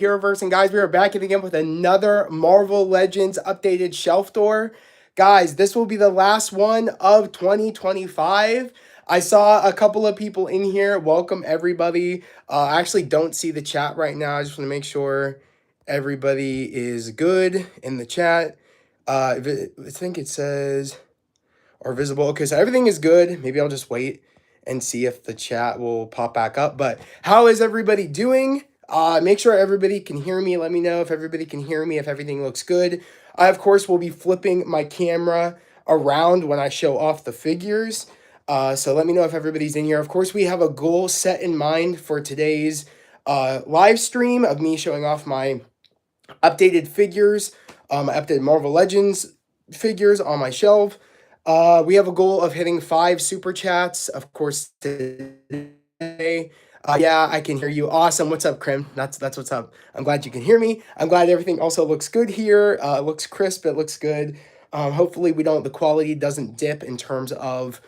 Heroverse, and guys, we are back again with another Marvel Legends updated shelf tour. Guys, this will be the last one of 2025. I saw a couple of people in here. Welcome, everybody. I actually don't see the chat right now. I just want to make sure everybody is good in the chat. I think it says, or visible. Okay, so everything is good. Maybe I'll just wait and see if the chat will pop back up. But how is everybody doing? Make sure everybody can hear me. Let me know if everybody can hear me, if everything looks good. I, of course, will be flipping my camera around when I show off the figures. So let me know if everybody's in here. Of course, we have a goal set in mind for today's live stream of me showing off my updated figures, updated Marvel Legends figures on my shelf. We have a goal of hitting 5 super chats, of course, today. Yeah, I can hear you. Awesome. What's up, Krim? That's what's up. I'm glad you can hear me. I'm glad everything also looks good here. It looks crisp. It looks good. Hopefully, the quality doesn't dip in terms of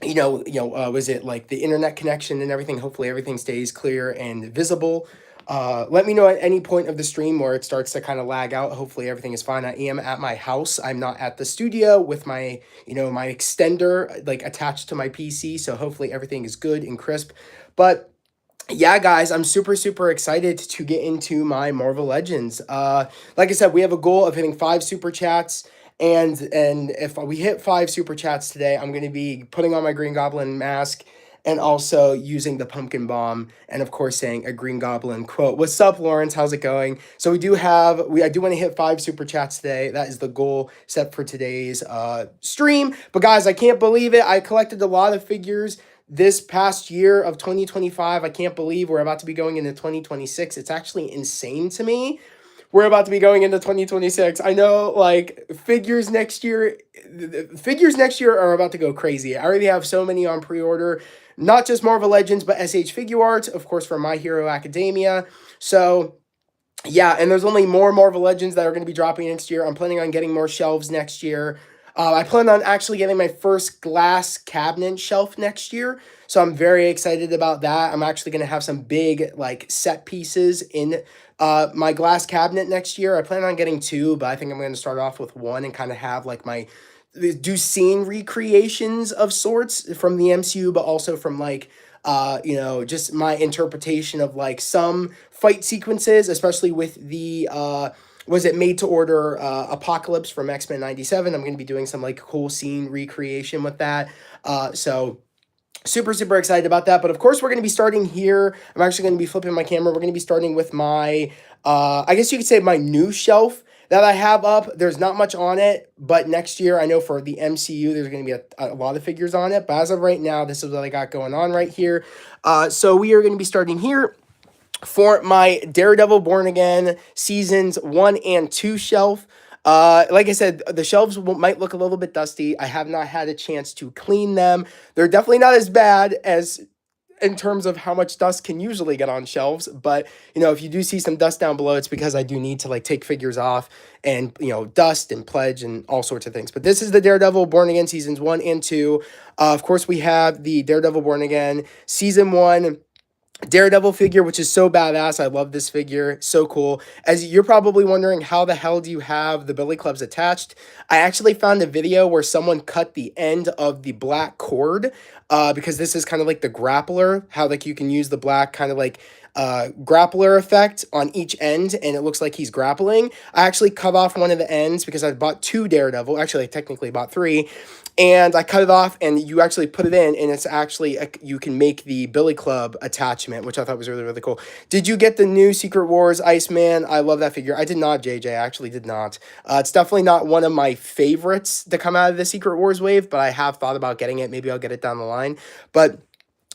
was it like the internet connection and everything? Hopefully everything stays clear and visible. Let me know at any point of the stream where it starts to kind of lag out. Hopefully everything is fine. I am at my house. I'm not at the studio with my, my extender like attached to my PC. So hopefully everything is good and crisp. But yeah, guys, I'm super excited to get into my Marvel Legends. Like I said, we have a goal of hitting 5 super chats. And if we hit 5 super chats today, I'm going to be putting on my Green Goblin mask and also using the pumpkin bomb and of course saying a Green Goblin quote. What's up, Lawrence? How's it going? So I do want to hit 5 super chats today. That is the goal set for today's stream. But guys, I can't believe it. I collected a lot of figures this past year of 2025. I can't believe we're about to be going into 2026. It's actually insane to me. We're about to be going into 2026. I know, like, figures next year are about to go crazy. I already have so many on pre-order, not just Marvel Legends, but SH Figuarts, of course, for My Hero Academia. So yeah, and there's only more Marvel Legends that are going to be dropping next year. I'm planning on getting more shelves next year. I plan on actually getting my first glass cabinet shelf next year. So I'm very excited about that. I'm actually going to have some big like set pieces in my glass cabinet next year. I plan on getting 2, but I think I'm going to start off with 1 and kind of have like do scene recreations of sorts from the MCU, but also from like just my interpretation of like some fight sequences, especially with the was it made to order Apocalypse from X-Men 97. I'm going to be doing some like cool scene recreation with that. So super excited about that. But of course, we're going to be starting here. I'm actually going to be flipping my camera. We're going to be starting with my, I guess you could say my new shelf that I have up. There's not much on it, but next year, I know for the MCU, there's going to be a lot of figures on it. But as of right now, this is what I got going on right here. So we are going to be starting here for my Daredevil Born Again Seasons 1 and 2 shelf. Like I said, the shelves might look a little bit dusty. I have not had a chance to clean them. They're definitely not as bad as in terms of how much dust can usually get on shelves. But, if you do see some dust down below, it's because I do need to like take figures off and, dust and pledge and all sorts of things. But this is the Daredevil Born Again Seasons 1 and 2. Of course, we have the Daredevil Born Again Season 1 Daredevil figure, which is so badass. I love this figure. So cool. As you're probably wondering, how the hell do you have the Billy Clubs attached? I actually found a video where someone cut the end of the black cord because this is kind of like the grappler, how like you can use the black kind of like grappler effect on each end and it looks like he's grappling. I actually cut off one of the ends because I bought 2 Daredevil. Actually, I technically bought 3. And I cut it off and you actually put it in and it's actually, you can make the Billy Club attachment, which I thought was really cool. Did you get the new Secret Wars Iceman? I love that figure. I did not, JJ. I actually did not. It's definitely not one of my favorites to come out of the Secret Wars wave, but I have thought about getting it. Maybe I'll get it down the line. But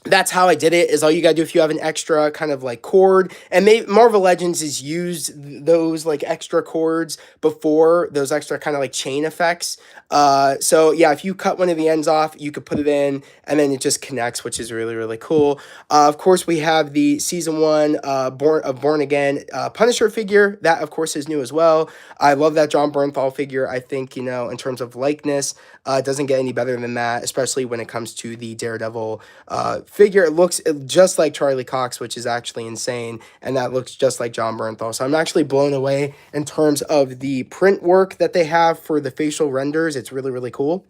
that's how I did it, is all you gotta do if you have an extra kind of like cord, and Marvel Legends has used those like extra cords before, those extra kind of like chain effects. So yeah, if you cut one of the ends off, you could put it in and then it just connects, which is really cool. Of course, we have the Season 1 Born Again Punisher figure. That, of course, is new as well. I love that John Bernthal figure. I think, in terms of likeness, it doesn't get any better than that, especially when it comes to the Daredevil figure. It looks just like Charlie Cox, which is actually insane, and that looks just like John Bernthal. So I'm actually blown away in terms of the print work that they have for the facial renders. It's really, really cool.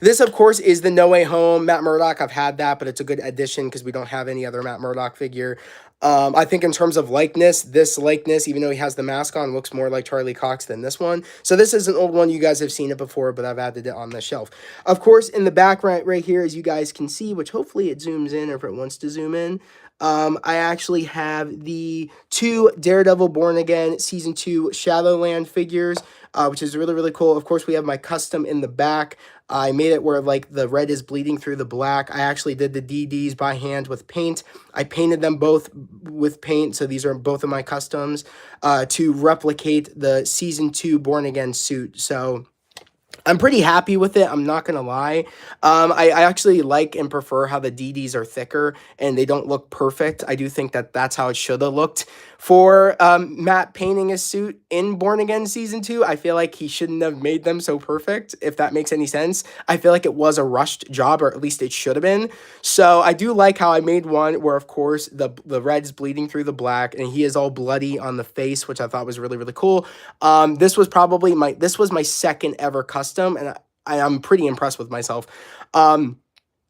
This, of course, is the No Way Home Matt Murdock. I've had that, but it's a good addition because we don't have any other Matt Murdock figure. I think in terms of likeness, this likeness, even though he has the mask on, looks more like Charlie Cox than this one. So this is an old one. You guys have seen it before, but I've added it on the shelf. Of course, in the back right here, as you guys can see, which hopefully it zooms in or if it wants to zoom in, I actually have the 2 Daredevil Born Again Season 2 Shadowland figures, which is really, really cool. Of course, we have my custom in the back. I made it where like the red is bleeding through the black. I actually did the DDs by hand with paint. I painted them both with paint, so these are both of my customs to replicate the Season 2 Born Again suit. So I'm pretty happy with it. I'm not going to lie. I actually like and prefer how the DDs are thicker and they don't look perfect. I do think that that's how it should have looked for Matt painting his suit in Born Again Season 2. I feel like he shouldn't have made them so perfect, if that makes any sense. I feel like it was a rushed job, or at least it should have been. So I do like how I made one where, of course, the red's bleeding through the black and he is all bloody on the face, which I thought was really, really cool. This was probably my second ever custom, and I'm pretty impressed with myself.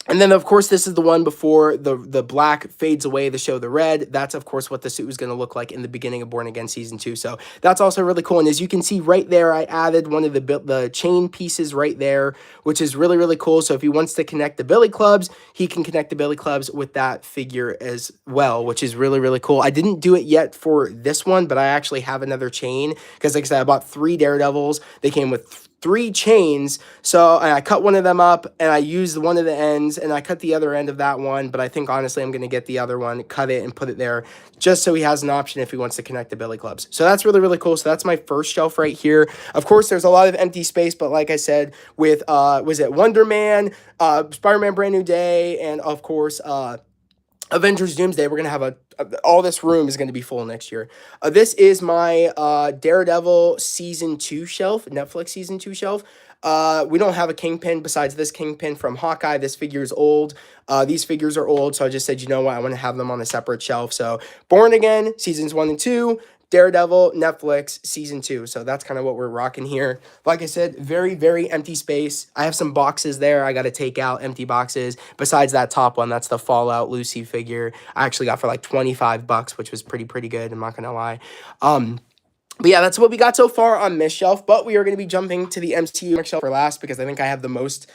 And then, of course, this is the one before the black fades away to show the red. That's, of course, what the suit was going to look like in the beginning of Born Again Season 2. So that's also really cool. And as you can see right there, I added one of the chain pieces right there, which is really, really cool. So if he wants to connect the billy clubs, he can connect the billy clubs with that figure as well, which is really, really cool. I didn't do it yet for this one, but I actually have another chain because, like I said, I bought 3 Daredevils. They came with 3 chains, so I cut one of them up and I used one of the ends and I cut the other end of that one, but I think honestly I'm going to get the other one, cut it and put it there just so he has an option if he wants to connect the billy clubs. So that's really, really cool. So that's my first shelf right here. Of course, there's a lot of empty space, but like I said, with was it Wonder Man, Spider-Man Brand New Day, and of course Avengers Doomsday, we're going to have all this room is going to be full next year. This is my Daredevil Season 2 shelf, Netflix Season 2 shelf. We don't have a Kingpin besides this Kingpin from Hawkeye. This figure is old. These figures are old, so I just said, you know what, I want to have them on a separate shelf. So Born Again, Seasons 1 and 2, Daredevil, Netflix, Season 2. So that's kind of what we're rocking here. Like I said, very, very empty space. I have some boxes there I got to take out, empty boxes. Besides that top one, that's the Fallout Lucy figure. I actually got for like $25, which was pretty good. I'm not going to lie. But yeah, that's what we got so far on this shelf. But we are going to be jumping to the MCU shelf for last because I think I have the most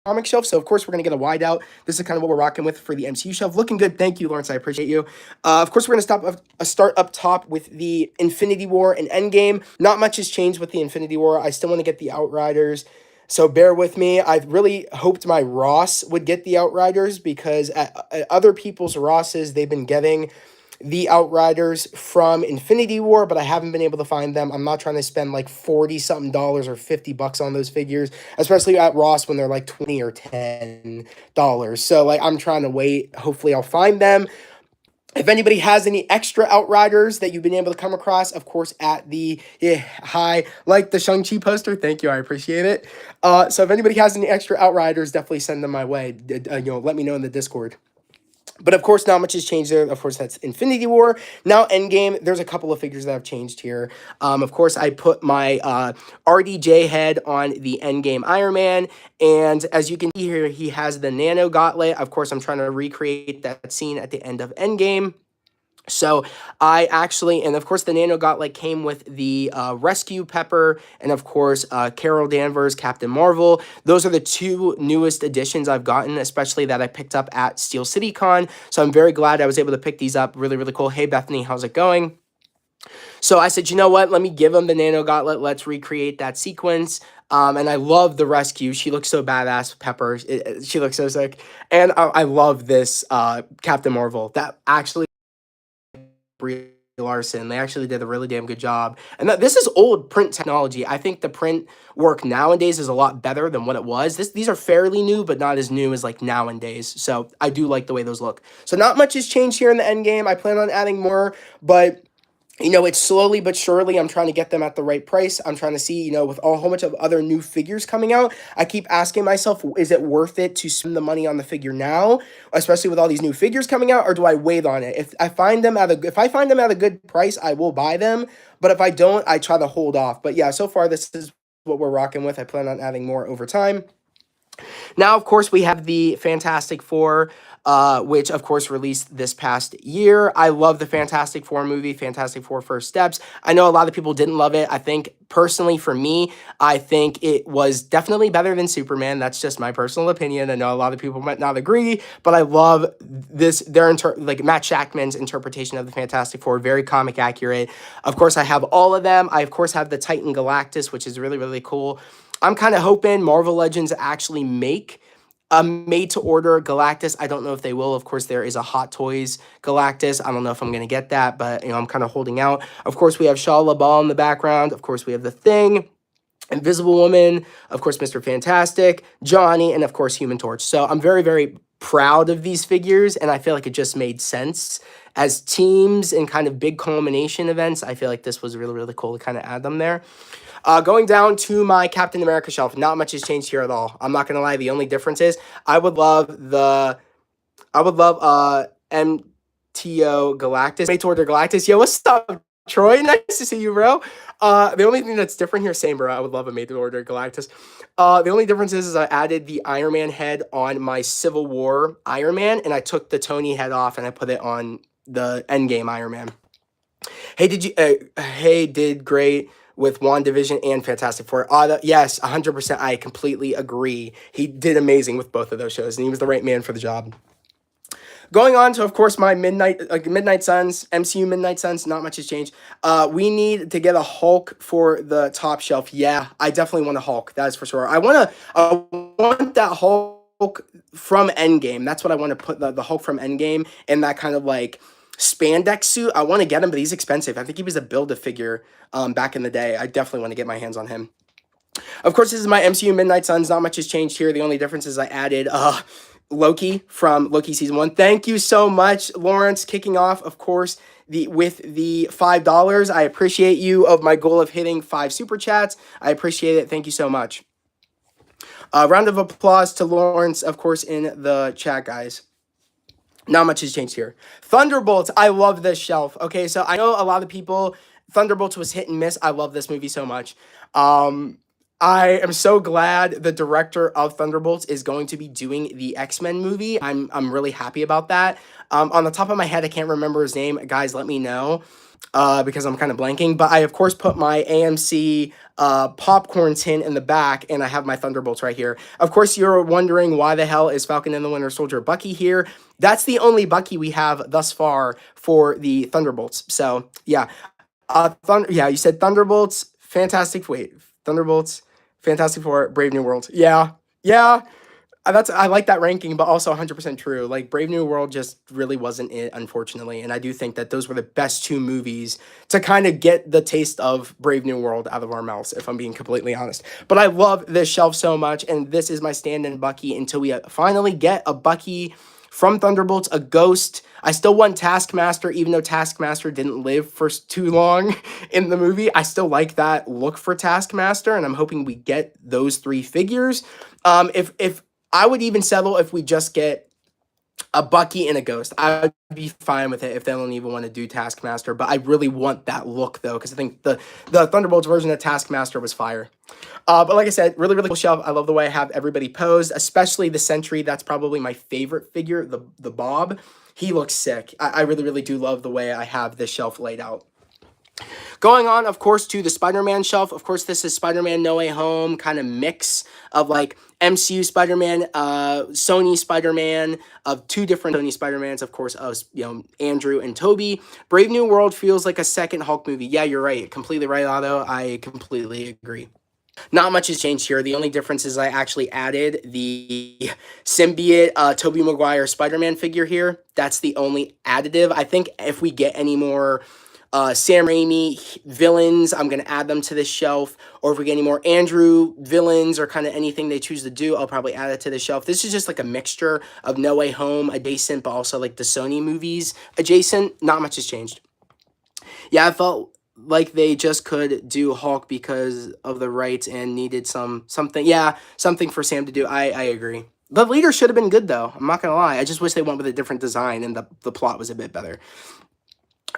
comic shelf. So, of course, we're going to get a wide out. This is kind of what we're rocking with for the MCU shelf. Looking good. Thank you, Lawrence. I appreciate you. Of course, we're going to start up top with the Infinity War and Endgame. Not much has changed with the Infinity War. I still want to get the Outriders. So bear with me. I really hoped my Ross would get the Outriders because at other people's Rosses, they've been getting the Outriders from Infinity War, but I haven't been able to find them. I'm not trying to spend like $40-something or $50 on those figures, especially at Ross when they're like $20 or $10. So like I'm trying to wait. Hopefully I'll find them. If anybody has any extra Outriders that you've been able to come across, of course, at the hi, like the Shang-Chi poster. Thank you. I appreciate it. So if anybody has any extra Outriders, definitely send them my way. Let me know in the Discord. But of course, not much has changed there. Of course, that's Infinity War. Now, Endgame, there's a couple of figures that have changed here. Of course, I put my RDJ head on the Endgame Iron Man. And as you can see here, he has the Nano Gauntlet. Of course, I'm trying to recreate that scene at the end of Endgame. So I actually, and of course the Nano Gauntlet came with the Rescue Pepper and of course Carol Danvers, Captain Marvel. Those are the 2 newest additions I've gotten, especially that I picked up at Steel City Con. So I'm very glad I was able to pick these up. Really, really cool. Hey Bethany, how's it going? So I said, you know what? Let me give him the Nano Gauntlet. Let's recreate that sequence. And I love the Rescue. She looks so badass, Pepper. She looks so sick. And I love this Captain Marvel. That actually Brie Larson. They actually did a really damn good job. And this is old print technology. I think the print work nowadays is a lot better than what it was. These are fairly new, but not as new as like nowadays. So I do like the way those look. So not much has changed here in the end game. I plan on adding more, but It's slowly but surely I'm trying to get them at the right price. I'm trying to see, with a whole bunch of other new figures coming out, I keep asking myself, is it worth it to spend the money on the figure now, especially with all these new figures coming out, or do I wait on it? If I find them at a good price, I will buy them, but if I don't, I try to hold off. But yeah, so far this is what we're rocking with. I plan on adding more over time. Now, of course, we have the Fantastic Four, which, of course, released this past year. I love the Fantastic Four movie, Fantastic Four First Steps. I know a lot of people didn't love it. I think, personally, for me, I think it was definitely better than Superman. That's just my personal opinion. I know a lot of people might not agree, but I love like Matt Shackman's interpretation of the Fantastic Four, very comic accurate. Of course, I have all of them. I, of course, have the Titan Galactus, which is really, really cool. I'm kind of hoping Marvel Legends actually make a made-to-order Galactus. I don't know if they will. Of course, there is a Hot Toys Galactus. I don't know if I'm going to get that, but, I'm kind of holding out. Of course, we have Shia LaBeouf in the background. Of course, we have The Thing, Invisible Woman, of course, Mr. Fantastic, Johnny, and, of course, Human Torch. So I'm very, very proud of these figures, and I feel like it just made sense. As teams and kind of big culmination events, I feel like this was really, really cool to kind of add them there. Going down to my Captain America shelf, not much has changed here at all. I'm not gonna lie, the only difference is I would love MTO Galactus, made to order Galactus. Yo, what's up, Troy? Nice to see you, bro. The only thing that's different here, same, bro. I would love a made to order Galactus. The only difference is I added the Iron Man head on my Civil War Iron Man, and I took the Tony head off and I put it on the Endgame Iron Man. Did great with WandaVision and Fantastic Four. Yes, 100%. I completely agree. He did amazing with both of those shows, and he was the right man for the job. Going on to, of course, my Midnight Suns, MCU Midnight Suns. Not much has changed. We need to get a Hulk for the top shelf. Yeah, I definitely want a Hulk. That is for sure. I want that Hulk from Endgame. That's what I want to put, the Hulk from Endgame, in that kind of like spandex suit. I want to get him, but he's expensive. I think he was a Build-A-Figure back in the day. I definitely want to get my hands on him. Of course, this is my MCU Midnight Suns. Not much has changed here. The only difference is I added Loki from Loki Season 1. Thank you so much, Lawrence, kicking off, of course, with the $5. I appreciate you, of my goal of hitting 5 super chats. I appreciate it. Thank you so much. Round of applause to Lawrence, of course, in the chat, guys. Not much has changed here. Thunderbolts. I love this shelf. Okay, so I know a lot of people, Thunderbolts was hit and miss. I love this movie so much. I am so glad the director of Thunderbolts is going to be doing the X-Men movie. I'm really happy about that. On the top of my head, I can't remember his name. Guys, let me know. Because I'm kind of blanking. But I, of course, put my AMC popcorn tin in the back, and I have my Thunderbolts right here. Of course, you're wondering why the hell is Falcon and the Winter Soldier Bucky here. That's the only Bucky we have thus far for the Thunderbolts. So, yeah. You said Thunderbolts, Thunderbolts, Fantastic Four, Brave New World. Yeah. I like that ranking, but also 100% true. Like, Brave New World just really wasn't it, unfortunately. And I do think that those were the best 2 movies to kind of get the taste of Brave New World out of our mouths, if I'm being completely honest. But I love this shelf so much, and this is my stand-in Bucky until we finally get a Bucky from Thunderbolts, a Ghost. I still want Taskmaster, even though Taskmaster didn't live for too long in the movie. I still like that look for Taskmaster, and I'm hoping we get those 3 figures. If I would even settle if we just get a Bucky and a Ghost. I would be fine with it if they don't even want to do Taskmaster, but I really want that look, though, because I think the Thunderbolts version of Taskmaster was fire. But like I said, really, really cool shelf. I love the way I have everybody posed, especially the Sentry. That's probably my favorite figure, the Bob. He looks sick. I really, really do love the way I have this shelf laid out. Going on, of course, to the Spider-Man shelf. Of course, this is Spider-Man No Way Home, kind of mix of like MCU Spider-Man, Sony Spider-Man, of 2 different Sony Spider-Mans, of course, of Andrew and Toby. Brave New World feels like a second Hulk movie. Yeah, you're right. Completely right, Otto. I completely agree. Not much has changed here. The only difference is I actually added the symbiote Tobey Maguire Spider-Man figure here. That's the only additive. I think if we get any more Sam Raimi villains, I'm going to add them to this shelf. Or if we get any more Andrew villains or kind of anything they choose to do, I'll probably add it to the shelf. This is just like a mixture of No Way Home adjacent, but also like the Sony movies adjacent. Not much has changed. Yeah, I felt like they just could do Hulk because of the rights and needed something. Yeah, something for Sam to do. I agree. The leader should have been good though. I'm not gonna lie. I just wish they went with a different design and the plot was a bit better.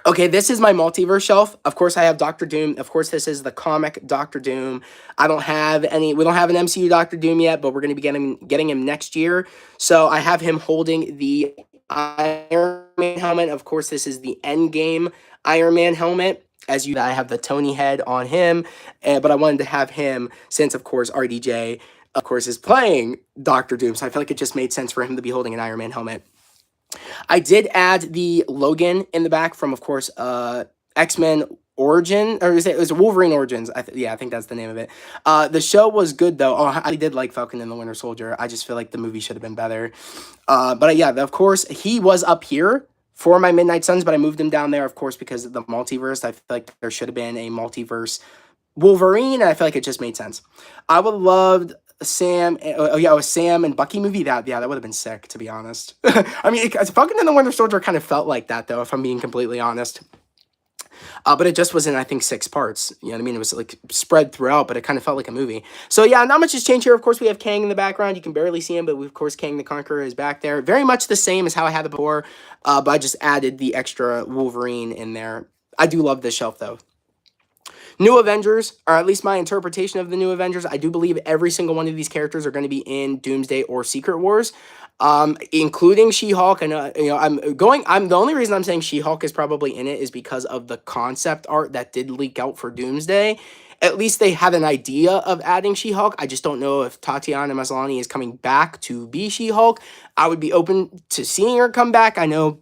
Okay, this is my multiverse shelf. Of course, I have Doctor Doom. Of course, this is the comic Doctor Doom. I don't have any. We don't have an MCU Doctor Doom yet, but we're going to be getting him next year. So I have him holding the Iron Man helmet. Of course, this is the Endgame Iron Man helmet. As you, I have the Tony head on him, but I wanted to have him since, of course, RDJ, of course, is playing Doctor Doom. So I feel like it just made sense for him to be holding an Iron Man helmet. I did add the Logan in the back from, of course, X-Men Origin, or is it was Wolverine Origins? Yeah, I think that's the name of it. The show was good though. Oh, I did like Falcon and the Winter Soldier. I just feel like the movie should have been better. But yeah, of course, he was up here for my Midnight Suns, but I moved him down there, of course, because of the multiverse. I feel like there should have been a multiverse Wolverine, and I feel like it just made sense. I would have loved Sam. Oh yeah, it was Sam and Bucky movie. That would have been sick, to be honest. I mean, Falcon and the Winter Soldier kind of felt like that, though, if I'm being completely honest. But it just was in, I think, 6 parts. You know what I mean? It was like spread throughout, but it kind of felt like a movie. So yeah, not much has changed here. Of course, we have Kang in the background. You can barely see him, but of course, Kang the Conqueror is back there. Very much the same as how I had it before, but I just added the extra Wolverine in there. I do love this shelf, though. New Avengers, or at least my interpretation of the New Avengers, I do believe every single one of these characters are going to be in Doomsday or Secret Wars, including She-Hulk. And I'm the only reason I'm saying She-Hulk is probably in it is because of the concept art that did leak out for Doomsday. At least they have an idea of adding She-Hulk. I just don't know if Tatiana Maslany is coming back to be She-Hulk. I would be open to seeing her come back. I know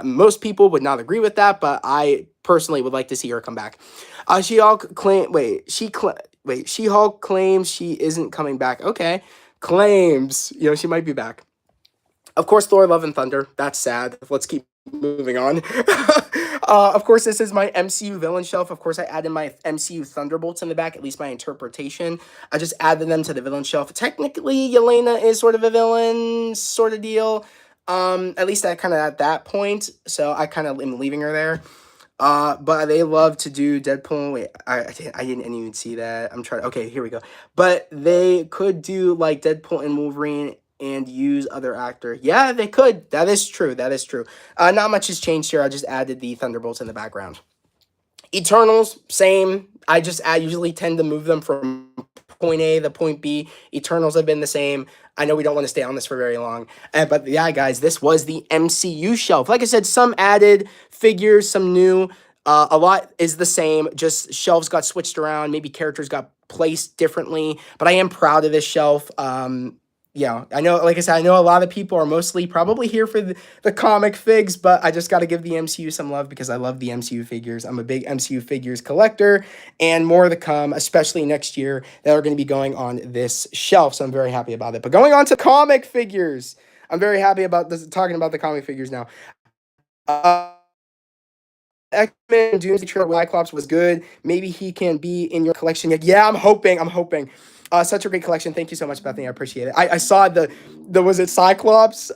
most people would not agree with that, but I personally would like to see her come back. She-Hulk She-Hulk claims she isn't coming back. Okay, claims, she might be back. Of course, Thor: Love and Thunder. That's sad. Let's keep moving on. Of course, this is my MCU villain shelf. Of course, I added my MCU Thunderbolts in the back, at least my interpretation. I just added them to the villain shelf. Technically, Yelena is sort of a villain sort of deal. At least at that point. So I kind of am leaving her there. But they love to do Deadpool. Wait, I didn't even see that. I'm trying. Okay, here we go. But they could do like Deadpool and Wolverine and use other actor. Yeah, they could. That is true. That is true. Not much has changed here. I just added the Thunderbolts in the background. Eternals, same. I usually tend to move them from point A to point B. Eternals have been the same. I know we don't want to stay on this for very long. But yeah, guys, this was the MCU shelf. Like I said, some added figures, some new. A lot is the same. Just shelves got switched around. Maybe characters got placed differently. But I am proud of this shelf. Yeah, I know, like I said, I know a lot of people are mostly probably here for the comic figs, but I just got to give the MCU some love because I love the MCU figures. I'm a big MCU figures collector, and more to come, especially next year, that are going to be going on this shelf, so I'm very happy about it. But going on to comic figures, I'm very happy about this, talking about the comic figures now. X-Men Doomsday trailer Cyclops was good. Maybe he can be in your collection. Yeah, I'm hoping. Such a great collection. Thank you so much, Bethany. I appreciate it. I saw the was it Cyclops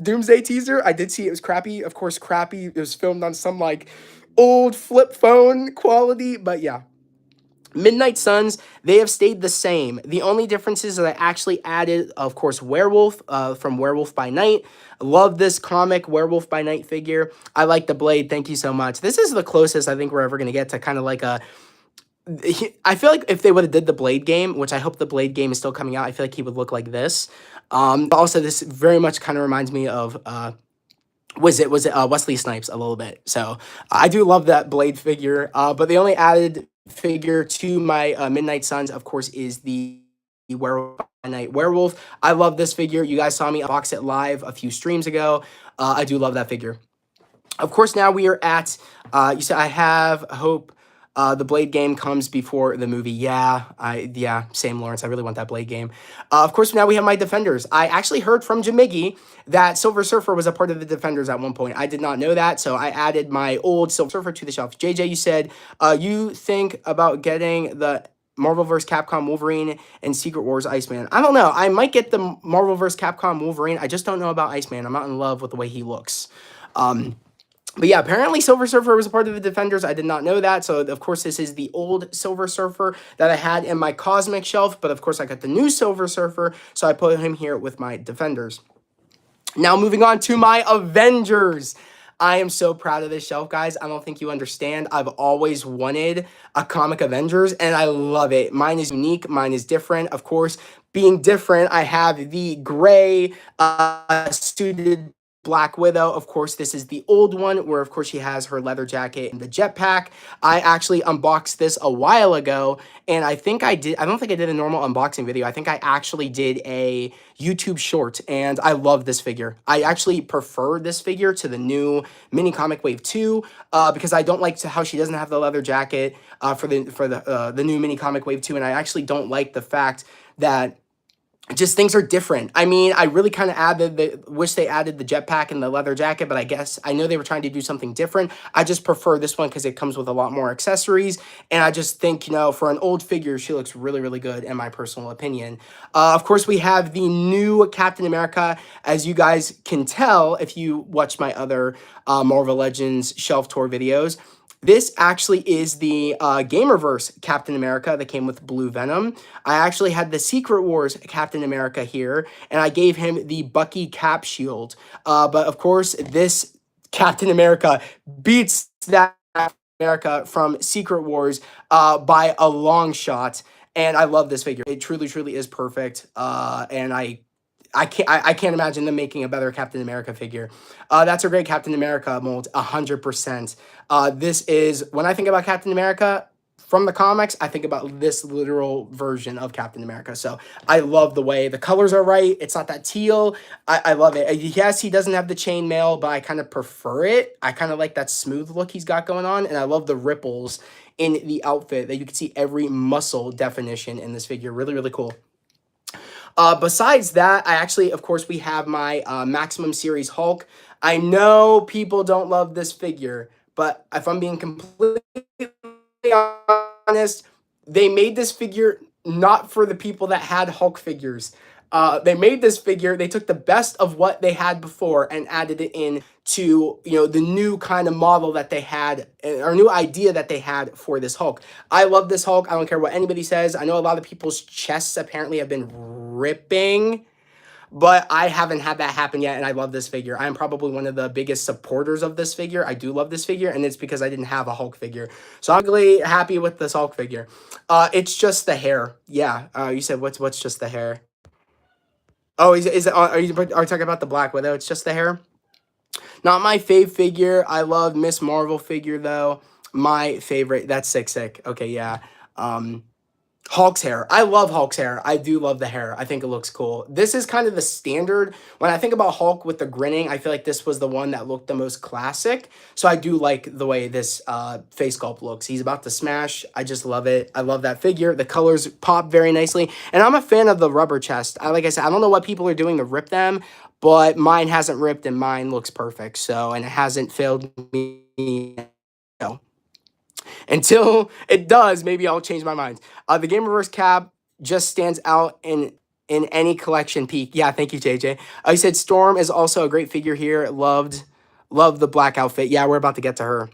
Doomsday teaser. I did see it was crappy. Of course, crappy. It was filmed on some like old flip phone quality, but yeah. Midnight Suns, they have stayed the same. The only difference is that I actually added, of course, Werewolf from Werewolf by Night. Love this comic, Werewolf by Night figure. I like the blade. Thank you so much. This is the closest I think we're ever going to get to kind of like a... I feel like if they would have did the Blade game, which I hope the Blade game is still coming out, I feel like he would look like this. Also, this very much kind of reminds me of... was it Wesley Snipes a little bit. So I do love that Blade figure. But the only added figure to my Midnight Suns, of course, is the Werewolf by Night Werewolf. I love this figure. You guys saw me unbox it live a few streams ago. I do love that figure. Of course, now we are at, you said I have hope the Blade game comes before the movie. Yeah, same, Lawrence. I really want that Blade game. Of course, now we have my Defenders. I actually heard from Jamiggy that Silver Surfer was a part of the Defenders at one point. I did not know that, so I added my old Silver Surfer to the shelf. JJ, you said you think about getting the Marvel vs. Capcom Wolverine and Secret Wars Iceman. I don't know. I might get the Marvel vs. Capcom Wolverine. I just don't know about Iceman. I'm not in love with the way he looks. But yeah, apparently Silver Surfer was a part of the Defenders. I did not know that. So, of course, this is the old Silver Surfer that I had in my Cosmic shelf. But, of course, I got the new Silver Surfer, so I put him here with my Defenders. Now, moving on to my Avengers. I am so proud of this shelf, guys. I don't think you understand. I've always wanted a comic Avengers, and I love it. Mine is unique. Mine is different. Of course, being different, I have the gray suited Black Widow. Of course, this is the old one where, of course, she has her leather jacket and the jetpack. I actually unboxed this a while ago, and I think I don't think I did a normal unboxing video. I think I actually did a YouTube short, and I love this figure. I actually prefer this figure to the new Mini Comic Wave 2 because I don't like how she doesn't have the leather jacket for the new Mini Comic Wave 2, and I actually don't like the fact that just things are different. I mean, I really kind of wish they added the jetpack and the leather jacket, but I guess I know they were trying to do something different. I just prefer this one because it comes with a lot more accessories. And I just think, you know, for an old figure, she looks really, really good in my personal opinion. Of course, we have the new Captain America. As you guys can tell, if you watch my other Marvel Legends shelf tour videos, this actually is the Gamerverse Captain America that came with Blue Venom. I actually had the Secret Wars Captain America here, and I gave him the Bucky Cap Shield. But of course, this Captain America beats that Captain America from Secret Wars by a long shot. And I love this figure. It truly, truly is perfect. And I can't imagine them making a better Captain America figure. That's a great Captain America mold, 100%. This is, when I think about Captain America from the comics, I think about this literal version of Captain America. So I love the way the colors are right. It's not that teal. I love it. Yes, he doesn't have the chainmail, but I kind of prefer it. I kind of like that smooth look he's got going on. And I love the ripples in the outfit that you can see every muscle definition in this figure. Really, really cool. Besides that, I actually, of course, we have my Maximum Series Hulk. I know people don't love this figure, but if I'm being completely honest, they made this figure not for the people that had Hulk figures. They made this figure, they took the best of what they had before and added it in to, you know, the new kind of model that they had, or new idea that they had for this Hulk. I love this Hulk. I don't care what anybody says. I know a lot of people's chests apparently have been ripping, but I haven't had that happen yet, and I love this figure. I'm probably one of the biggest supporters of this figure. I do love this figure, and it's because I didn't have a Hulk figure. So I'm really happy with this Hulk figure. It's just the hair. Yeah, you said what's just the hair? Oh, are you talking about the Black Widow? It's just the hair? Not my fave figure. I love Miss Marvel figure, though. My favorite. That's sick. Okay, yeah. Hulk's hair. I love Hulk's hair. I do love the hair. I think it looks cool. This is kind of the standard. When I think about Hulk with the grinning, I feel like this was the one that looked the most classic. So I do like the way this face sculpt looks. He's about to smash. I just love it. I love that figure. The colors pop very nicely. And I'm a fan of the rubber chest. Like I said, I don't know what people are doing to rip them, but mine hasn't ripped and mine looks perfect. So, and it hasn't failed me. No. Until it does, maybe I'll change my mind. The Gamerverse cap just stands out in any collection peak. Yeah, thank you, JJ. You said Storm is also a great figure here. Loved the black outfit. Yeah, we're about to get to her.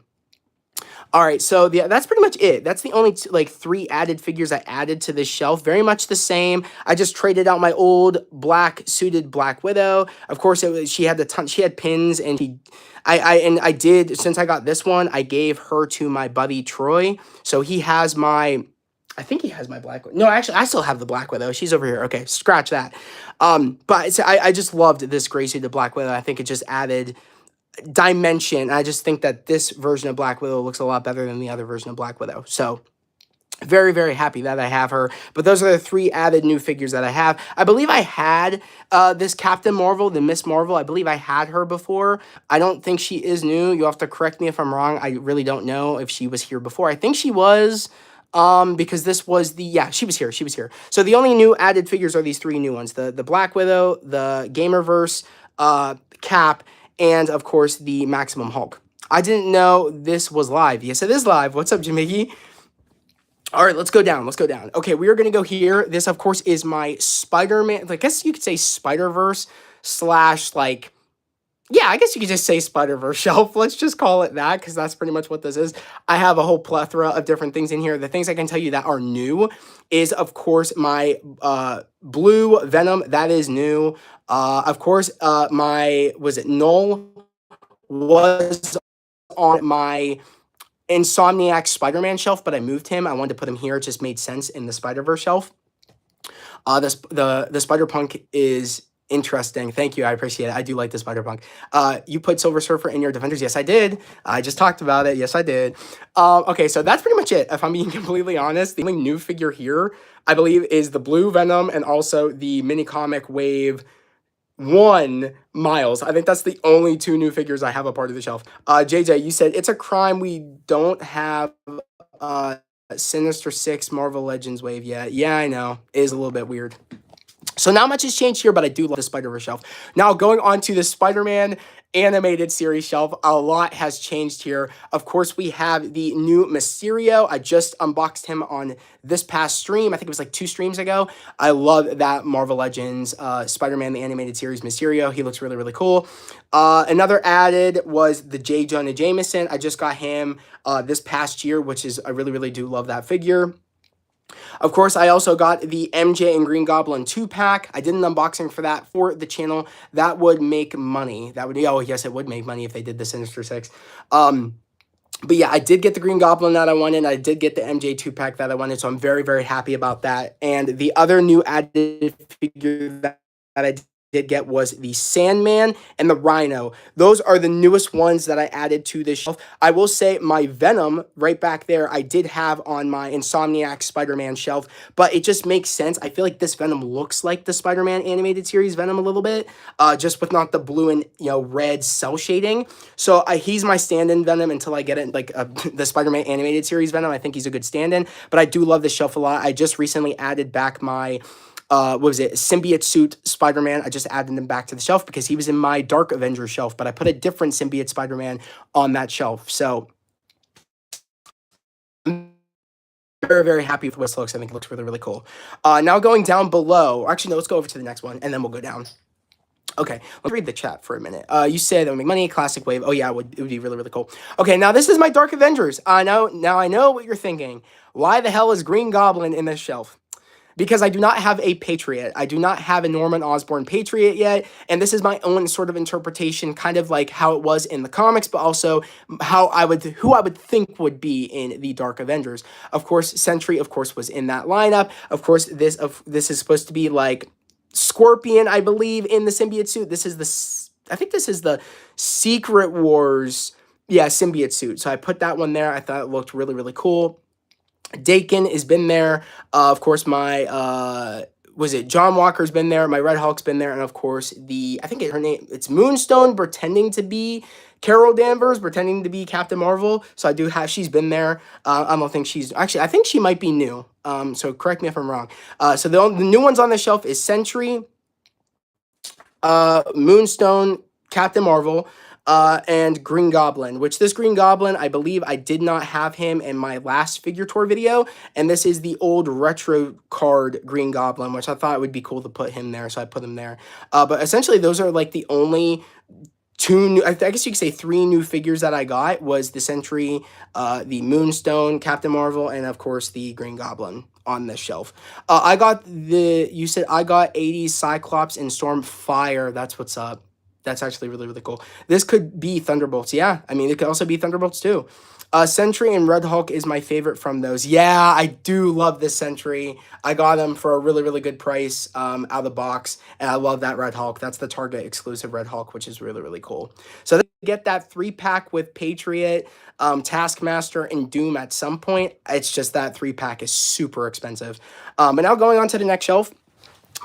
All right, so that's pretty much it. That's the only like 3 added figures I added to this shelf. Very much the same. I just traded out my old black suited Black Widow. Of course, she had pins, and I did, since I got this one, I gave her to my buddy Troy. So he has I think he has my Black Widow. No, actually, I still have the Black Widow. She's over here. Okay, scratch that. But I just loved this gray suited Black Widow. I think it just added dimension. I just think that this version of Black Widow looks a lot better than the other version of Black Widow. So very, very happy that I have her. But those are the 3 added new figures that I have. I believe I had this Captain Marvel, the Miss Marvel. I believe I had her before. I don't think she is new. You'll have to correct me if I'm wrong. I really don't know if she was here before. I think she was, because this was she was here. So the only new added figures are these 3 new ones. The Black Widow, the Gamerverse Cap, and of course the Maximum Hulk. I didn't know this was live. Yes, it is live. What's up, Jimmy? All right, let's go down. Okay, we are going to go here. This, of course, is my Spider-Man. I guess you could say Spider-Verse / like Yeah, I guess you could just say Spider-Verse shelf. Let's just call it that because that's pretty much what this is. I have a whole plethora of different things in here. The things I can tell you that are new is, of course, my blue Venom. That is new. Of course, my, was it Null? Was on my Insomniac Spider-Man shelf, but I moved him. I wanted to put him here. It just made sense in the Spider-Verse shelf. The Spider-Punk is interesting. Thank you. I appreciate it. I do like the Spider-Punk. You put Silver Surfer in your Defenders. Yes, I did. I just talked about it. Yes, I did. Okay, so that's pretty much it. If I'm being completely honest, the only new figure here, I believe, is the Blue Venom and also the mini comic Wave 1 Miles. I think that's the only two new figures I have a part of the shelf. JJ, you said it's a crime we don't have uh Sinister Six Marvel Legends wave yet. Yeah, I know. It is a little bit weird. So not much has changed here, but I do love the Spider-Verse shelf. Now going on to the Spider-Man animated series shelf, a lot has changed here. Of course, we have the new Mysterio. I just unboxed him on this past stream. I think it was like 2 streams ago. I love that Marvel Legends Spider-Man the animated series Mysterio. He looks really, really cool. Another added was the J. Jonah Jameson. I just got him this past year, which is, I really, really do love that figure. Of course, I also got the MJ and Green Goblin 2-pack. I did an unboxing for that for the channel. That would make money. That would, oh, yes, it would make money if they did the Sinister Six. But yeah, I did get the Green Goblin that I wanted. I did get the MJ 2-pack that I wanted, so I'm very, very happy about that. And the other new added figure that I did get was the Sandman and the Rhino. Those are the newest ones that I added to this shelf. I will say my Venom right back there, I did have on my Insomniac Spider-Man shelf, but it just makes sense. I feel like this Venom looks like the Spider-Man animated series Venom a little bit, just with not the blue and red cell shading. So he's my stand-in Venom until I get it, like the Spider-Man animated series Venom. I think he's a good stand-in, but I do love this shelf a lot. I just recently added back my what was it, symbiote suit Spider-Man. I just added him back to the shelf because he was in my Dark Avengers shelf, but I put a different symbiote Spider-Man on that shelf. So I'm very, very happy with what this looks. I think it looks really, really cool. Now going down below, actually, no, let's go over to the next one and then we'll go down. Okay, let's read the chat for a minute. You said that would make money, classic wave. Oh yeah, it would be really, really cool. Okay, now this is my Dark Avengers. Now I know what you're thinking. Why the hell is Green Goblin in this shelf? Because I do not have a Patriot. I do not have a Norman Osborn Patriot yet, and this is my own sort of interpretation, kind of like how it was in the comics, but also who I would think would be in the Dark Avengers. Of course, Sentry, of course, was in that lineup. Of course, this is supposed to be like Scorpion, I believe, in the symbiote suit. I think this is the Secret Wars, yeah, symbiote suit. So I put that one there. I thought it looked really, really cool. Dakin has been there. Of course, my was it John Walker's been there. My Red Hulk's been there, and of course I think her name, it's Moonstone pretending to be Carol Danvers, pretending to be Captain Marvel. So I do have, she's been there. I don't think she's actually. I think she might be new. So correct me if I'm wrong. So the new ones on the shelf is Sentry, Moonstone, Captain Marvel, and Green Goblin, which this Green Goblin, I believe I did not have him in my last figure tour video, and this is the old retro card Green Goblin, which I thought it would be cool to put him there, so I put him there. But essentially, those are like the only two new, I guess you could say 3 new figures that I got was the Sentry, the Moonstone, Captain Marvel, and of course the Green Goblin on this shelf. You said I got 80s Cyclops and Stormfire. That's what's up. That's actually really, really cool. This could be Thunderbolts. Yeah, I mean, it could also be Thunderbolts too. Sentry and Red Hulk is my favorite from those. Yeah, I do love this Sentry. I got them for a really, really good price out of the box, and I love that Red Hulk. That's the Target exclusive Red Hulk, which is really, really cool. So get that 3-pack with Patriot, Taskmaster, and Doom at some point. It's just that 3-pack is super expensive. But now going on to the next shelf,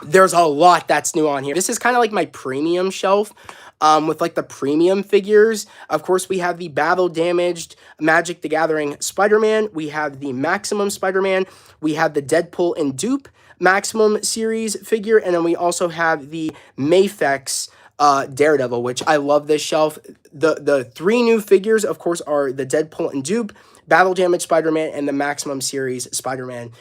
there's a lot that's new on here. This is kind of like my premium shelf with like the premium figures. Of course, we have the battle damaged Magic the Gathering Spider-Man. We have the Maximum Spider-Man. We have the Deadpool and Dupe Maximum series figure. And then we also have the Mafex Daredevil, which I love this shelf. The 3 new figures, of course, are the Deadpool and Dupe, Battle Damage Spider-Man, and the Maximum series Spider-Man.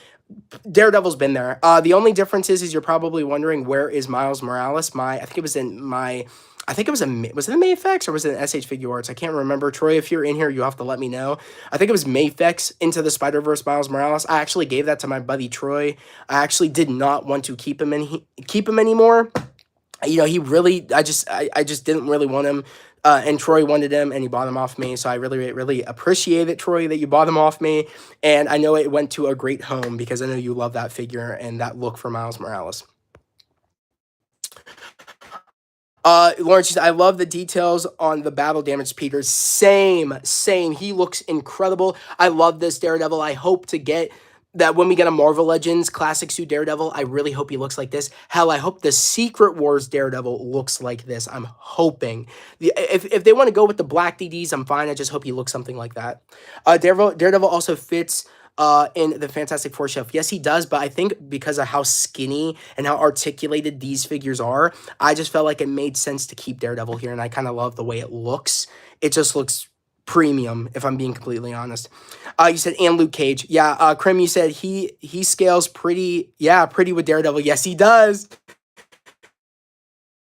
Daredevil's been there. The only difference is you're probably wondering, where is Miles Morales? I think it was in my I think it was was it a Mayfex or was it an SH Figure Arts? I can't remember. Troy, if you're in here, you have to let me know. I think it was Mayfex Into the Spider-Verse Miles Morales. I actually gave that to my buddy Troy. I actually did not want to keep him anymore. You know, he really, I just didn't really want him. And Troy wanted him, and he bought him off me. So I really, really appreciate it, Troy, that you bought him off me. And I know it went to a great home because I know you love that figure and that look for Miles Morales. Lawrence, I love the details on the battle damage, Peter. Same. He looks incredible. I love this Daredevil. I hope to get that when we get a Marvel Legends Classic Suit Daredevil. I really hope he looks like this. Hell, I hope the Secret Wars Daredevil looks like this. I'm hoping. If they want to go with the black DDs, I'm fine. I just hope he looks something like that. Daredevil also fits in the Fantastic Four shelf. Yes, he does, but I think because of how skinny and how articulated these figures are, I just felt like it made sense to keep Daredevil here, and I kind of love the way it looks. It just looks premium, if I'm being completely honest. You said, and Luke Cage. Yeah, Krim, you said he scales pretty with Daredevil. Yes, he does.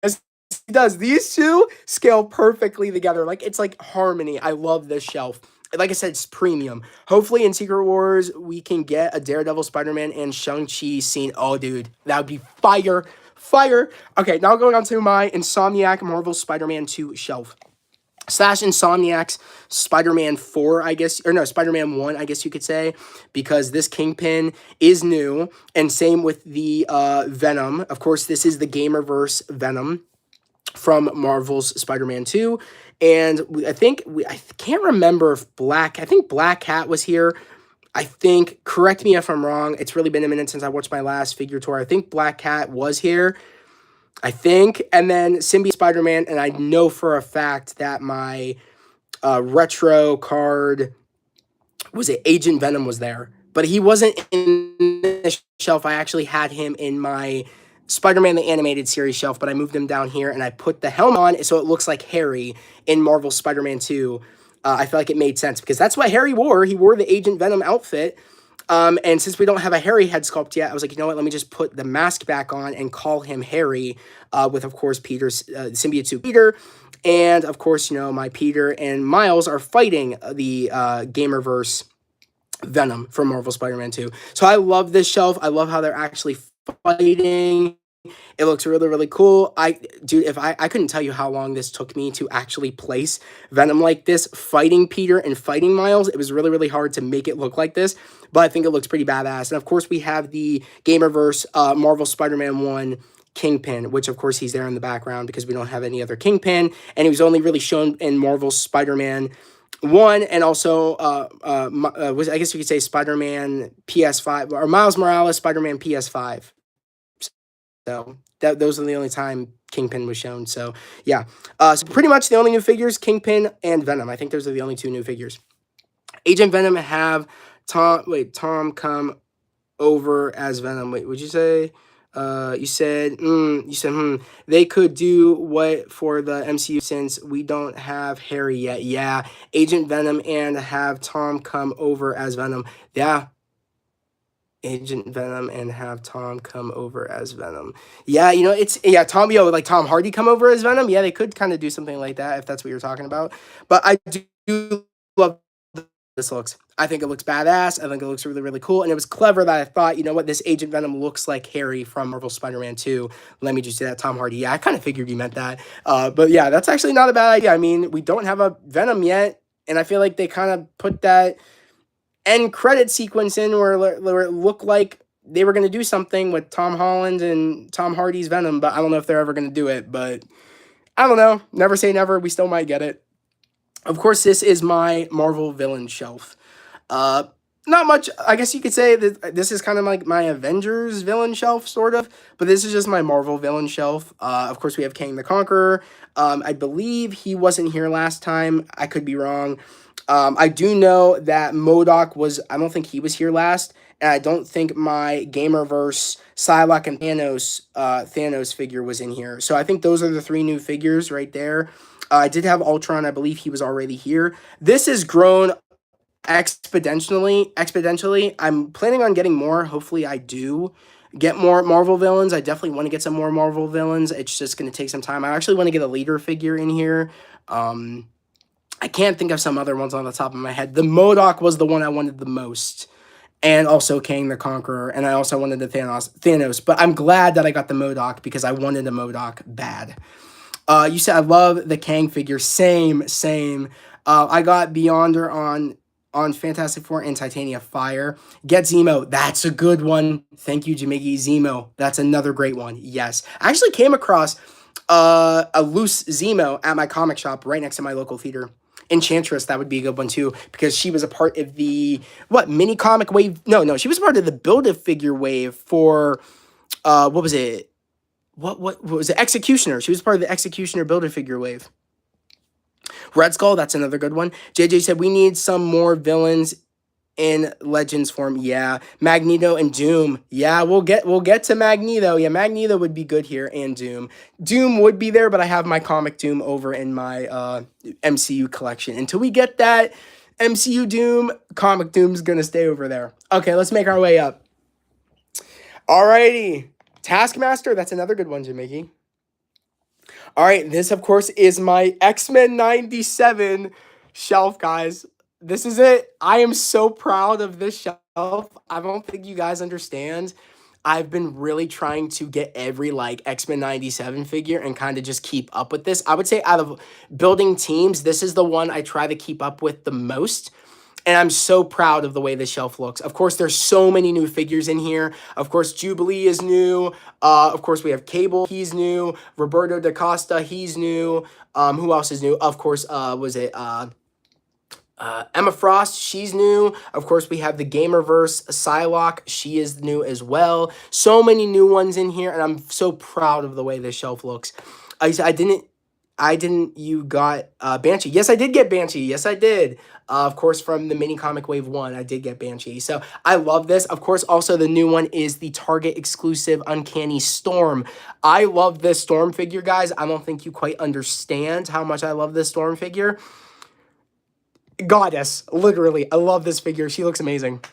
Yes, he does. These two scale perfectly together. Like, it's like harmony. I love this shelf. Like I said, it's premium. Hopefully in Secret Wars, we can get a Daredevil, Spider-Man, and Shang-Chi scene. Oh, dude, that would be fire. Fire. Okay, now going on to my Insomniac Marvel Spider-Man 2 shelf. / Insomniac's Spider-Man 4, I guess, or no, Spider-Man 1, I guess you could say, because this Kingpin is new, and same with the Venom. Of course, this is the Gamerverse Venom from Marvel's Spider-Man 2, and I can't remember if Black Cat was here. I think, correct me if I'm wrong, it's really been a minute since I watched my last figure tour. I think Black Cat was here, I think, and then Symbiote Spider-Man, and I know for a fact that my retro card, was it Agent Venom, was there, but he wasn't in the shelf. I actually had him in my Spider-Man the Animated Series shelf, but I moved him down here, and I put the helmet on so it looks like Harry in Marvel Spider-Man 2. I feel like it made sense because that's what Harry wore. He wore the Agent Venom outfit. And since we don't have a Harry head sculpt yet, I was like, you know what, let me just put the mask back on and call him Harry, with, of course, Peter's symbiote suit Peter. And, of course, you know, my Peter and Miles are fighting the Gamerverse Venom from Marvel Spider-Man 2. So I love this shelf. I love how they're actually fighting. It looks really, really cool. Dude, if I couldn't tell you how long this took me to actually place Venom like this, fighting Peter and fighting Miles. It was really, really hard to make it look like this, but I think it looks pretty badass. And of course, we have the Gamerverse Marvel Spider-Man 1 Kingpin, which of course he's there in the background because we don't have any other Kingpin, and he was only really shown in Marvel Spider-Man 1, and also I guess you could say Spider-Man PS5, or Miles Morales Spider-Man PS5. So those are the only time Kingpin was shown. So yeah, so pretty much the only new figures, Kingpin and Venom. I think those are the only two new figures. Agent Venom have Tom come over as Venom. Wait, would you say? You said they could do what for the MCU since we don't have Harry yet. Yeah, Agent Venom and have Tom come over as Venom. Yeah. Agent Venom and have Tom come over as Venom. Yeah, you know, like Tom Hardy come over as Venom. Yeah, they could kind of do something like that if that's what you're talking about. But I do love this looks. I think it looks badass. I think it looks really, really cool. And it was clever that I thought, you know what, this Agent Venom looks like Harry from Marvel Spider-Man 2. Let me just say that, Tom Hardy. Yeah, I kind of figured you meant that. But yeah, that's actually not a bad idea. I mean, we don't have a Venom yet, and I feel like they kind of put that end credit sequence in where it looked like they were going to do something with Tom Holland and Tom Hardy's Venom, but I don't know if they're ever going to do it, but I don't know. Never say never. We still might get it. Of course, this is my Marvel villain shelf. Not much, I guess you could say that this is kind of like my Avengers villain shelf, sort of, but this is just my Marvel villain shelf. Of course, we have Kang the Conqueror. I believe he wasn't here last time. I could be wrong. I do know that MODOK was, I don't think he was here last, and I don't think my Gamerverse Psylocke and Thanos figure was in here. So I think those are the three new figures right there. I did have Ultron. I believe he was already here. This has grown exponentially. I'm planning on getting more. Hopefully I do, get more Marvel villains. I definitely want to get some more Marvel villains. It's just going to take some time. I actually want to get a leader figure in here. I can't think of some other ones on the top of my head. The MODOK was the one I wanted the most. And also Kang the Conqueror. And I also wanted the Thanos. But I'm glad that I got the MODOK because I wanted a MODOK bad. You said I love the Kang figure. Same. I got Beyonder on Fantastic Four and Titania Fire. Get Zemo. That's a good one. Thank you, Jamigi. Zemo. That's another great one. Yes. I actually came across a loose Zemo at my comic shop right next to my local theater. Enchantress, that would be a good one too, because she was a part of the mini comic wave. No, she was part of the Build-A-Figure wave for what was it? What was it? Executioner. She was part of the Executioner Build-A-Figure wave. Red Skull, that's another good one. JJ said we need some more villains in Legends form. Yeah, Magneto and Doom. Yeah, we'll get to Magneto. Yeah, Magneto would be good here, and Doom. Doom would be there, but I have my comic Doom over in my MCU collection. Until we get that MCU Doom, comic Doom's gonna stay over there. Okay, let's make our way up. Alrighty, Taskmaster. That's another good one, Jamiki. All right, this of course is my X-Men 97 shelf, guys. This is it. I am so proud of this shelf. I don't think you guys understand. I've been really trying to get every like X-Men 97 figure and kind of just keep up with this. I would say out of building teams, this is the one I try to keep up with the most. And I'm so proud of the way this shelf looks. Of course, there's so many new figures in here. Of course, Jubilee is new. Of course, we have Cable. He's new. Roberto da Costa. He's new. Who else is new? Of course, Emma Frost, she's new. Of course, we have the Gamerverse Psylocke. She is new as well. So many new ones in here, and I'm so proud of the way this shelf looks. You got Banshee. Yes, I did get Banshee. Yes, I did. Of course, from the mini comic wave 1, I did get Banshee. So I love this. Of course, also the new one is the Target exclusive Uncanny Storm. I love this Storm figure, guys. I don't think you quite understand how much I love this Storm figure. Goddess, literally. I love this figure. She looks amazing.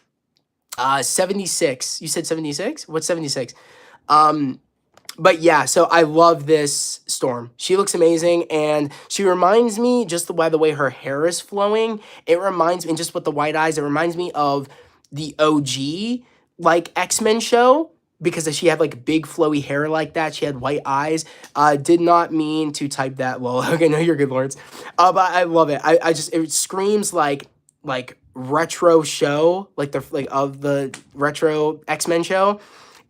76. You said 76? What's 76? But yeah, so I love this Storm. She looks amazing, and she reminds me, just by the way her hair is flowing, it reminds me, and just with the white eyes, it reminds me of the OG, like, X-Men show, because she had, like, big flowy hair like that. She had white eyes. Did not mean to type that low. Okay, no, you're good, Lawrence. But I love it. It screams like retro show, of the retro X-Men show.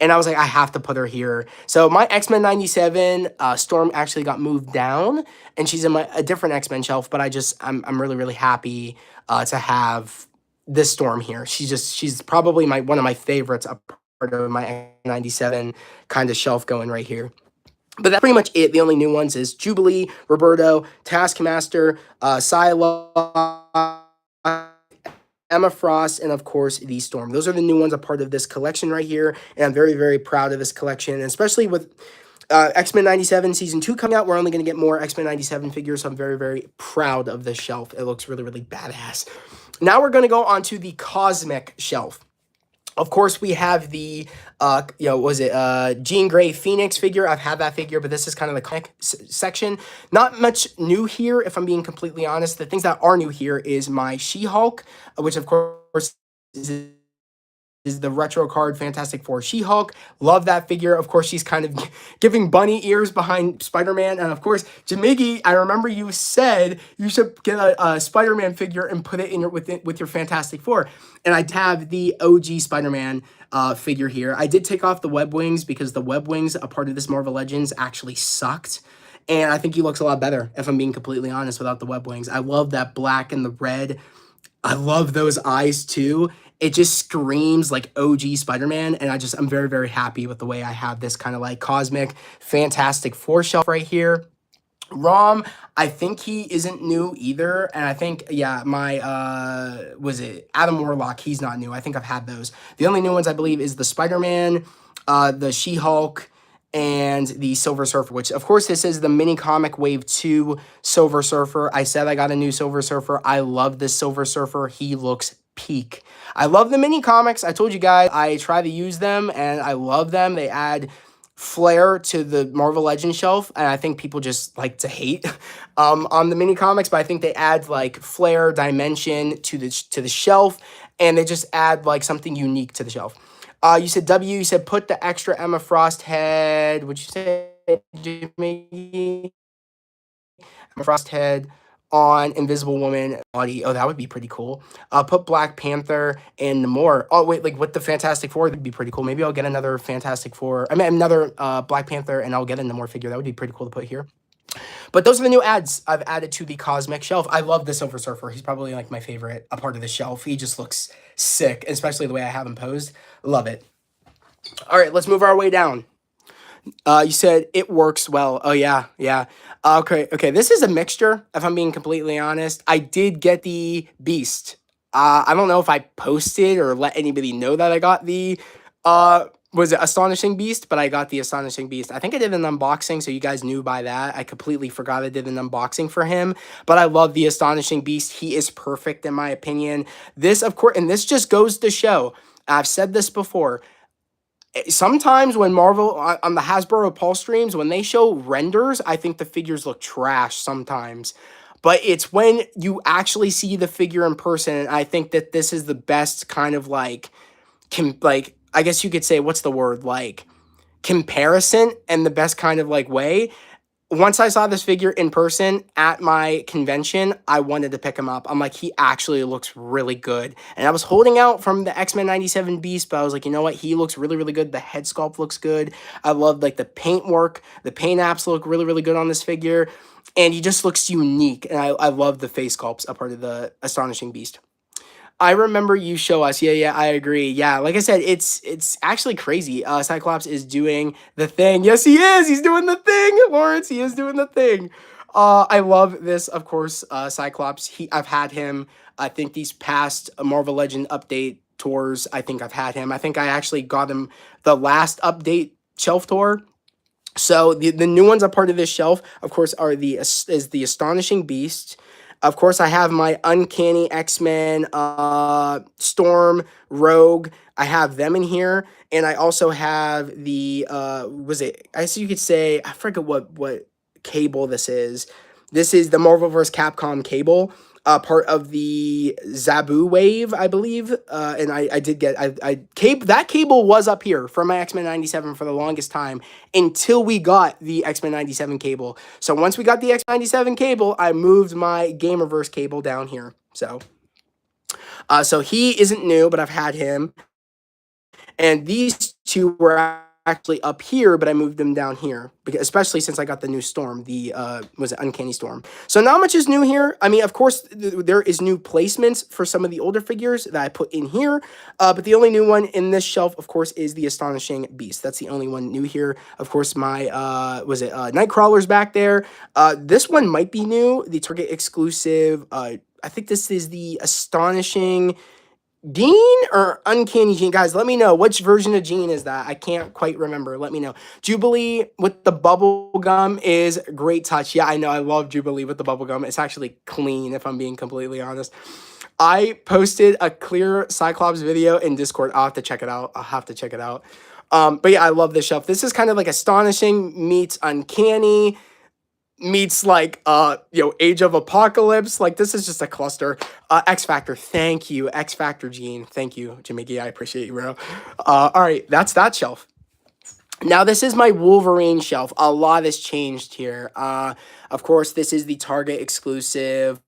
And I was like, I have to put her here. So my X-Men 97 Storm actually got moved down, and she's in a different X-Men shelf. But I'm really, really happy to have this Storm here. She's probably one of my favorites, a part of my 97 kind of shelf going right here. But that's pretty much it. The only new ones is Jubilee, Roberto, Taskmaster, Psylocke, Emma Frost, and of course, the Storm. Those are the new ones, a part of this collection right here, and I'm very, very proud of this collection, and especially with X-Men 97 Season 2 coming out, we're only going to get more X-Men 97 figures, so I'm very, very proud of this shelf. It looks really, really badass. Now we're going to go on to the Cosmic shelf. Of course, we have the, Jean Grey Phoenix figure. I've had that figure, but this is kind of the comic section. Not much new here, if I'm being completely honest. The things that are new here is my She-Hulk, which, of course, is the retro card Fantastic Four She-Hulk. Love that figure. Of course, she's kind of giving bunny ears behind Spider-Man. And of course, Jamigi, I remember you said you should get a Spider-Man figure and put it in with your Fantastic Four. And I have the OG Spider-Man figure here. I did take off the web wings because the web wings, a part of this Marvel Legends, actually sucked. And I think he looks a lot better, if I'm being completely honest, without the web wings. I love that black and the red. I love those eyes too. It just screams like OG Spider-Man, and I'm very, very happy with the way I have this kind of like Cosmic Fantastic Four shelf right here. Rom, I think he isn't new either, and I think, yeah, my, Adam Warlock, he's not new. I think I've had those. The only new ones, I believe, is the Spider-Man, the She-Hulk, and the Silver Surfer, which, of course, this is the mini comic wave 2 Silver Surfer. I said I got a new Silver Surfer. I love this Silver Surfer. He looks peak. I love the mini comics. I told you guys I try to use them and I love them. They add flair to the Marvel Legends shelf, and I think people just like to hate on the mini comics, but I think they add like flair, dimension to the shelf, and they just add like something unique to the shelf. You said W. You said put the extra Emma Frost head. Would you say Jimmy? Frost head on Invisible Woman body. Oh, that would be pretty cool. Put Black Panther and Namor. Oh, wait, like with the Fantastic Four, that'd be pretty cool. Maybe I'll get another Fantastic Four. I mean, another Black Panther, and I'll get a Namor figure. That would be pretty cool to put here. But those are the new ads I've added to the Cosmic shelf. I love the Silver Surfer. He's probably like my favorite a part of the shelf. He just looks sick, especially the way I have him posed. Love it. All right, let's move our way down. You said it works well. Oh yeah, yeah. Okay. This is a mixture. If I'm being completely honest, I did get the Beast. I don't know if I posted or let anybody know that I got the was it Astonishing Beast, but I got the Astonishing Beast. I think I did an unboxing, so you guys knew by that. I completely forgot I did an unboxing for him, but I love the Astonishing Beast. He is perfect in my opinion. This, of course, and this just goes to show. I've said this before. Sometimes when Marvel on the Hasbro Pulse streams, when they show renders, I think the figures look trash sometimes. But it's when you actually see the figure in person, and I think that this is the best kind of like I guess you could say, what's the word, like comparison, and the best kind of like way. Once I saw this figure in person at my convention, I wanted to pick him up. I'm like, he actually looks really good. And I was holding out from the X-Men 97 Beast, but I was like, you know what? He looks really, really good. The head sculpt looks good. I love like the paint work. The paint apps look really, really good on this figure. And he just looks unique. And I love the face sculpts, a part of the Astonishing Beast. I remember you show us. Yeah, I agree. Yeah, like I said, it's actually crazy. Cyclops is doing the thing. Yes, he is. He's doing the thing, Lawrence. He is doing the thing. I love this, of course. Cyclops. I've had him. I think these past Marvel Legend update tours. I think I've had him. I think I actually got him the last update shelf tour. So the new ones are part of this shelf, of course, are the Astonishing Beast. Of course, I have my Uncanny X-Men, Storm, Rogue. I have them in here, and I also have the I guess you could say, I forget what cable this is. This is the Marvel vs. Capcom cable, part of the Zabu wave, I believe. And I did get that cable was up here for my X-Men 97 for the longest time until we got the X-Men 97 cable. So once we got the X-Men 97 cable, I moved my Gamerverse cable down here. So he isn't new, but I've had him. And these two were actually up here, but I moved them down here, because, especially since I got the new Storm, the was it Uncanny Storm. So not much is new here. I mean, of course, there is new placements for some of the older figures that I put in here, but the only new one in this shelf, of course, is the Astonishing Beast. That's the only one new here. Of course, my Nightcrawler's back there. This one might be new, the Target exclusive. I think this is the Astonishing Jean or Uncanny Jean? Guys, let me know. Which version of Jean is that? I can't quite remember. Let me know. Jubilee with the bubble gum is great touch. Yeah, I know. I love Jubilee with the bubble gum. It's actually clean, if I'm being completely honest. I posted a clear Cyclops video in Discord. I'll have to check it out. But yeah, I love this shelf. This is kind of like Astonishing meets Uncanny meets like Age of Apocalypse. Like, this is just a cluster. X Factor, thank you. X Factor Gene, thank you. Jimmy, I appreciate you, bro. All right, that's that shelf. Now this is my Wolverine shelf. A lot has changed here. Of course, this is the Target exclusive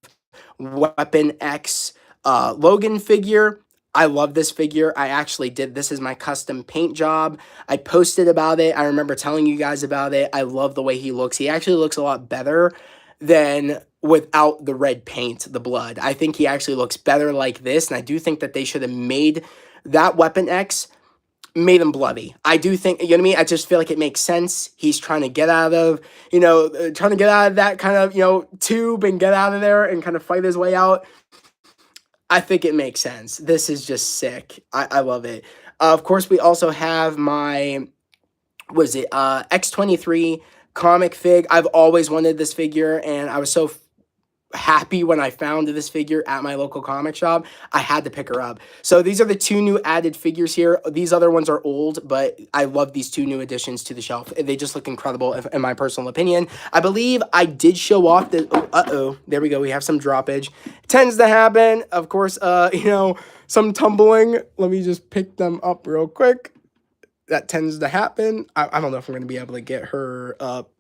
Weapon X Logan figure. I love this figure. I actually did this as my custom paint job. I posted about it. I remember telling you guys about it. I love the way he looks. He actually looks a lot better than without the red paint, the blood. I think he actually looks better like this, and I do think that they should have made that Weapon X, made him bloody. I do think, you know what I mean? I just feel like it makes sense. He's trying to get out of, that kind of, tube and get out of there and kind of fight his way out. I think it makes sense. This is just sick. I love it. Of course, we also have my, X-23 comic fig. I've always wanted this figure, and I was so happy when I found this figure at my local comic shop. I had to pick her up. So these are the two new added figures here. These other ones are old, but I love these two new additions to the shelf. They just look incredible in my personal opinion. I believe I did show off the, there we go. We have some droppage. It tends to happen. Of course, you know, some tumbling. Let me just pick them up real quick. That tends to happen. I don't know if I'm going to be able to get her up.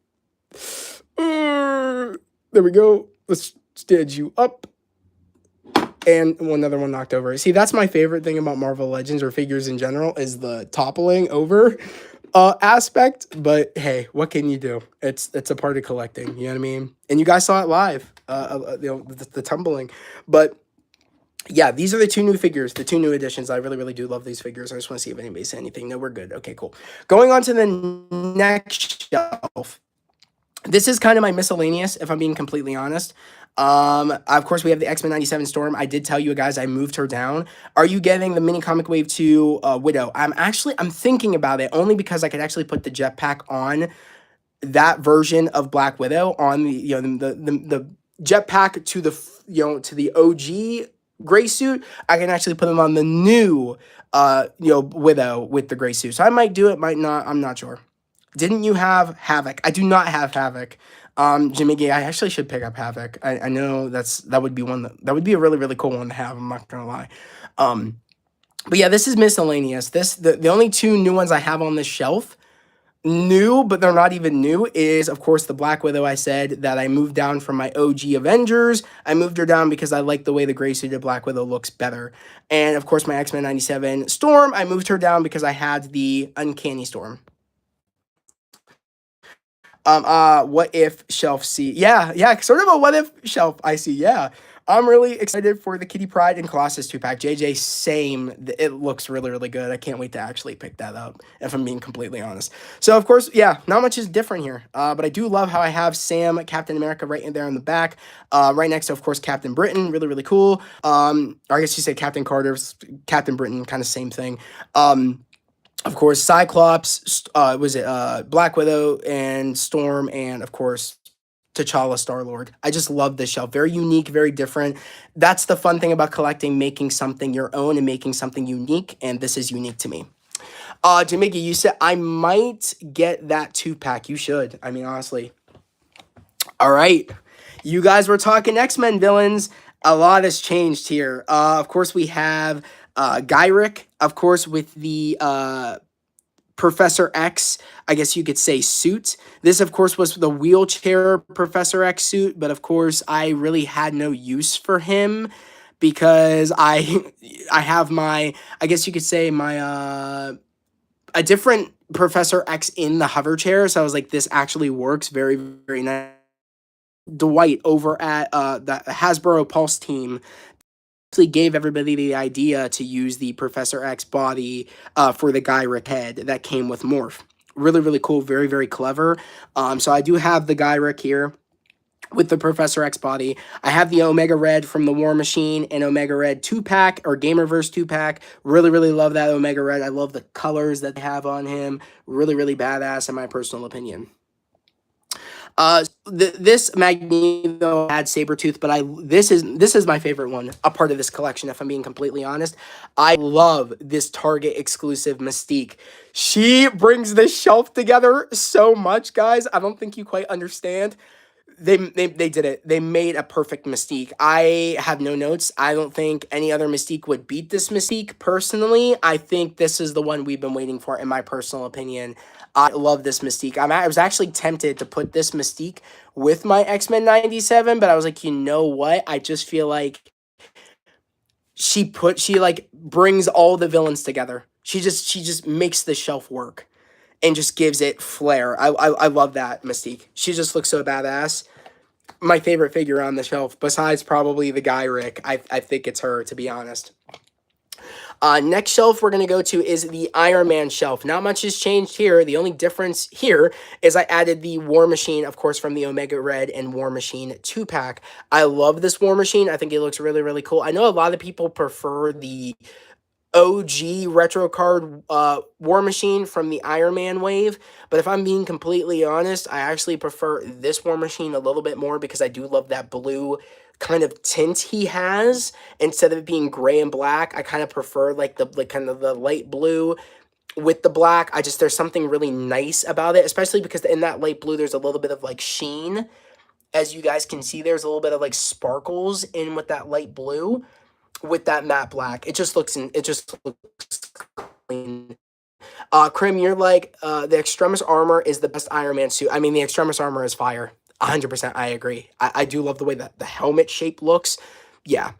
There we go. Let's stand you up. And another one knocked over. See, that's my favorite thing about Marvel Legends or figures in general is the toppling over aspect. But hey, what can you do? It's a part of collecting. You know what I mean? And you guys saw it live. You know, the tumbling. But yeah, these are the two new figures, the two new additions. I really, really do love these figures. I just want to see if anybody said anything. No, we're good. Okay, cool. Going on to the next shelf. This is kind of my miscellaneous, if I'm being completely honest. Of course, we have the X-Men 97 Storm. I did tell you guys I moved her down. Are you getting the Mini Comic Wave 2 Widow? I'm thinking about it only because I could actually put the jetpack on that version of Black Widow on the, you know, the jetpack to the, you know, to the OG gray suit. I can actually put them on the new, you know, Widow with the gray suit. So I might do it, might not. I'm not sure. Didn't you have Havoc? I do not have Havoc. Jimmy Gay, I actually should pick up Havoc. I know that would be one that would be a really, really cool one to have. I'm not gonna lie. But yeah, this is miscellaneous. The only two new ones I have on this shelf, new, but they're not even new, is of course the Black Widow. I said that I moved down from my OG Avengers. I moved her down because I like the way the gray suited Black Widow looks better. And of course my X-Men 97 Storm, I moved her down because I had the Uncanny Storm. What if shelf C? Yeah, sort of a what if shelf I see. Yeah. I'm really excited for the Kitty Pryde and Colossus 2-pack. JJ, same. It looks really, really good. I can't wait to actually pick that up, if I'm being completely honest. So, of course, yeah, not much is different here. But I do love how I have Sam, Captain America, right in there in the back. Right next to, of course, Captain Britain. Really, really cool. Or I guess you say Captain Carter's Captain Britain, kind of same thing. Of course, Cyclops, Black Widow and Storm, and of course, T'Challa, Star-Lord. I just love this shelf. Very unique, very different. That's the fun thing about collecting, making something your own and making something unique, and this is unique to me. Jamaica, you said I might get that 2-pack. You should. I mean, honestly. All right. You guys were talking X-Men villains. A lot has changed here. Of course, we have Gyrick, of course, with the Professor X, I guess you could say, suit. This, of course, was the wheelchair Professor X suit, but of course, I really had no use for him because I have my, I guess you could say, my a different Professor X in the hover chair. So I was like, this actually works very, very nice. Dwight over at the Hasbro Pulse team actually gave everybody the idea to use the Professor X body for the Gyrick head that came with Morph. Really, really cool. Very, very clever. So I do have the Gyrick here with the Professor X body. I have the Omega Red from the War Machine and Omega Red 2-pack or Gamerverse 2-pack. Really, really love that Omega Red. I love the colors that they have on him. Really, really badass in my personal opinion. This Magneto had Sabretooth, but this is my favorite one, a part of this collection, if I'm being completely honest. I love this Target exclusive Mystique. She brings this shelf together so much, guys. I don't think you quite understand. They did it. They made a perfect Mystique. I have no notes. I don't think any other Mystique would beat this Mystique, personally. I think this is the one we've been waiting for, in my personal opinion. I love this Mystique. I was actually tempted to put this Mystique with my X-Men 97, but I was like, you know what? I just feel like she like brings all the villains together. She just makes the shelf work and just gives it flair. I love that Mystique. She just looks so badass. My favorite figure on the shelf, besides probably the Gyrick, I think it's her, to be honest. Next shelf we're going to go to is the Iron Man shelf. Not much has changed here. The only difference here is I added the War Machine, of course, from the Omega Red and War Machine 2-pack. I love this War Machine. I think it looks really, really cool. I know a lot of people prefer the OG retro card War Machine from the Iron Man wave, but if I'm being completely honest, I actually prefer this War Machine a little bit more because I do love that blue kind of tint he has. Instead of it being gray and black, I kind of prefer like the like kind of the light blue with the black. There's something really nice about it, especially because in that light blue there's a little bit of like sheen. As you guys can see, there's a little bit of like sparkles in with that light blue with that matte black. It just looks clean. Krim, you're like, the Extremis armor is the best Iron Man suit. I mean, the Extremis armor is fire. 100%, I agree. I do love the way that the helmet shape looks. Yeah.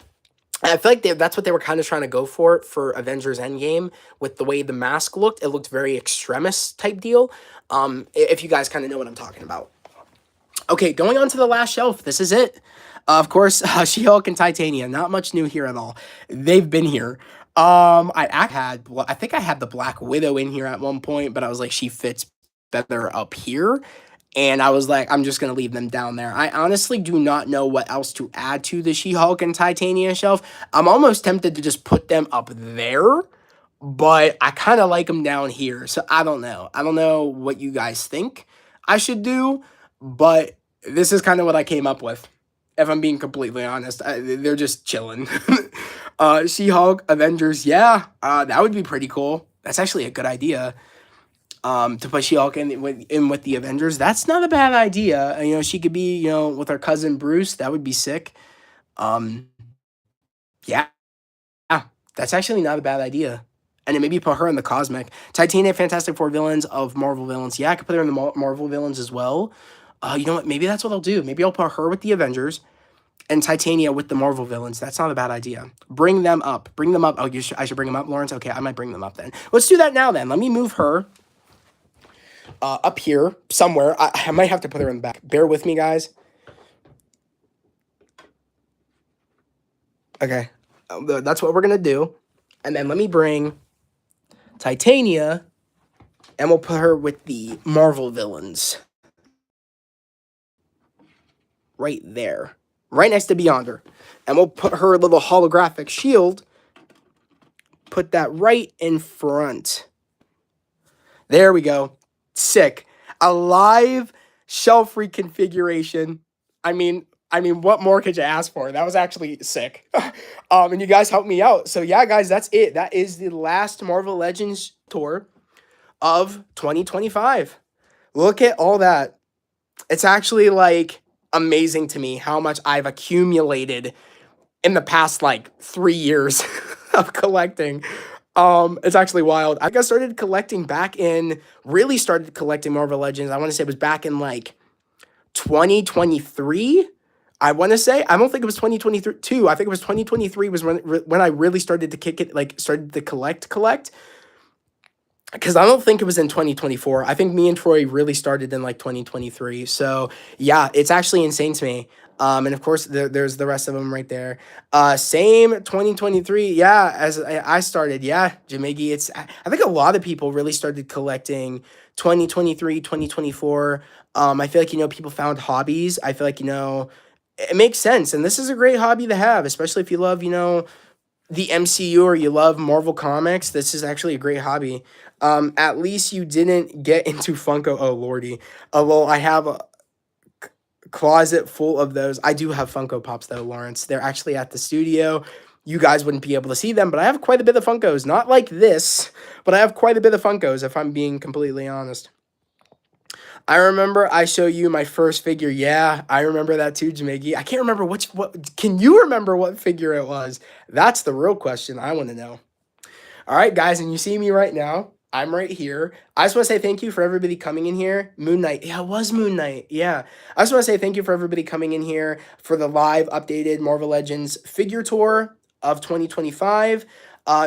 I feel like that's what they were kind of trying to go for Avengers Endgame with the way the mask looked. It looked very Extremis type deal. If you guys kind of know what I'm talking about. Okay, going on to the last shelf. This is it. Of course, She-Hulk and Titania. Not much new here at all. They've been here. I think I had the Black Widow in here at one point, but I was like, she fits better up here. And I was like, I'm just going to leave them down there. I honestly do not know what else to add to the She-Hulk and Titania shelf. I'm almost tempted to just put them up there, but I kind of like them down here. So I don't know. I don't know what you guys think I should do, but this is kind of what I came up with. If I'm being completely honest, they're just chilling. She-Hulk, Avengers, yeah, that would be pretty cool. That's actually a good idea. To put She-Hulk in with the Avengers, that's not a bad idea. You know, she could be, you know, with her cousin Bruce. That would be sick. Yeah, that's actually not a bad idea. And then maybe put her in the Cosmic. Titania, Fantastic Four villains of Marvel villains. Yeah, I could put her in the Marvel villains as well. You know what? Maybe that's what I'll do. Maybe I'll put her with the Avengers and Titania with the Marvel villains. That's not a bad idea. Bring them up. Bring them up. Oh, I should bring them up, Lawrence? Okay, I might bring them up then. Let's do that now then. Let me move her up here somewhere. I might have to put her in the back. Bear with me, guys. Okay, that's what we're going to do. And then let me bring Titania, and we'll put her with the Marvel villains. Right there. Right next to Beyonder. And we'll put her little holographic shield, put that right in front. There we go. Sick. A live shelf reconfiguration. I mean, what more could you ask for? That was actually sick. And you guys helped me out. So yeah, guys, that's it. That is the last Marvel Legends tour of 2025. Look at all that. It's actually like amazing to me how much I've accumulated in the past like 3 years of collecting. It's actually wild. I got really started collecting Marvel Legends. I want to say it was back in like 2023. I want to say, I don't think it was 2022. I think it was 2023 was when I really started to kick it, like started to collect. Because I don't think it was in 2024. I think me and Troy really started in like 2023. So yeah, it's actually insane to me. And of course, there's the rest of them right there. Same 2023. Yeah, as I started. Yeah, Jamegi. I think a lot of people really started collecting 2023, 2024. I feel like, you know, people found hobbies. I feel like, you know, it makes sense. And this is a great hobby to have, especially if you love, you know, the MCU or you love Marvel Comics. This is actually a great hobby. At least you didn't get into Funko. Oh, lordy. Well, I have a closet full of those. I do have Funko Pops, though, Lawrence. They're actually at the studio. You guys wouldn't be able to see them, but I have quite a bit of Funkos. Not like this, but I have quite a bit of Funkos, if I'm being completely honest. I remember I show you my first figure. Yeah, I remember that too, Jamegi. I can't remember what can you remember what figure it was? That's the real question I want to know. All right, guys, and you see me right now. I'm right here. I just want to say thank you for everybody coming in here. Moon Knight. Yeah, it was Moon Knight. Yeah. I just want to say thank you for everybody coming in here for the live updated Marvel Legends figure tour of 2025.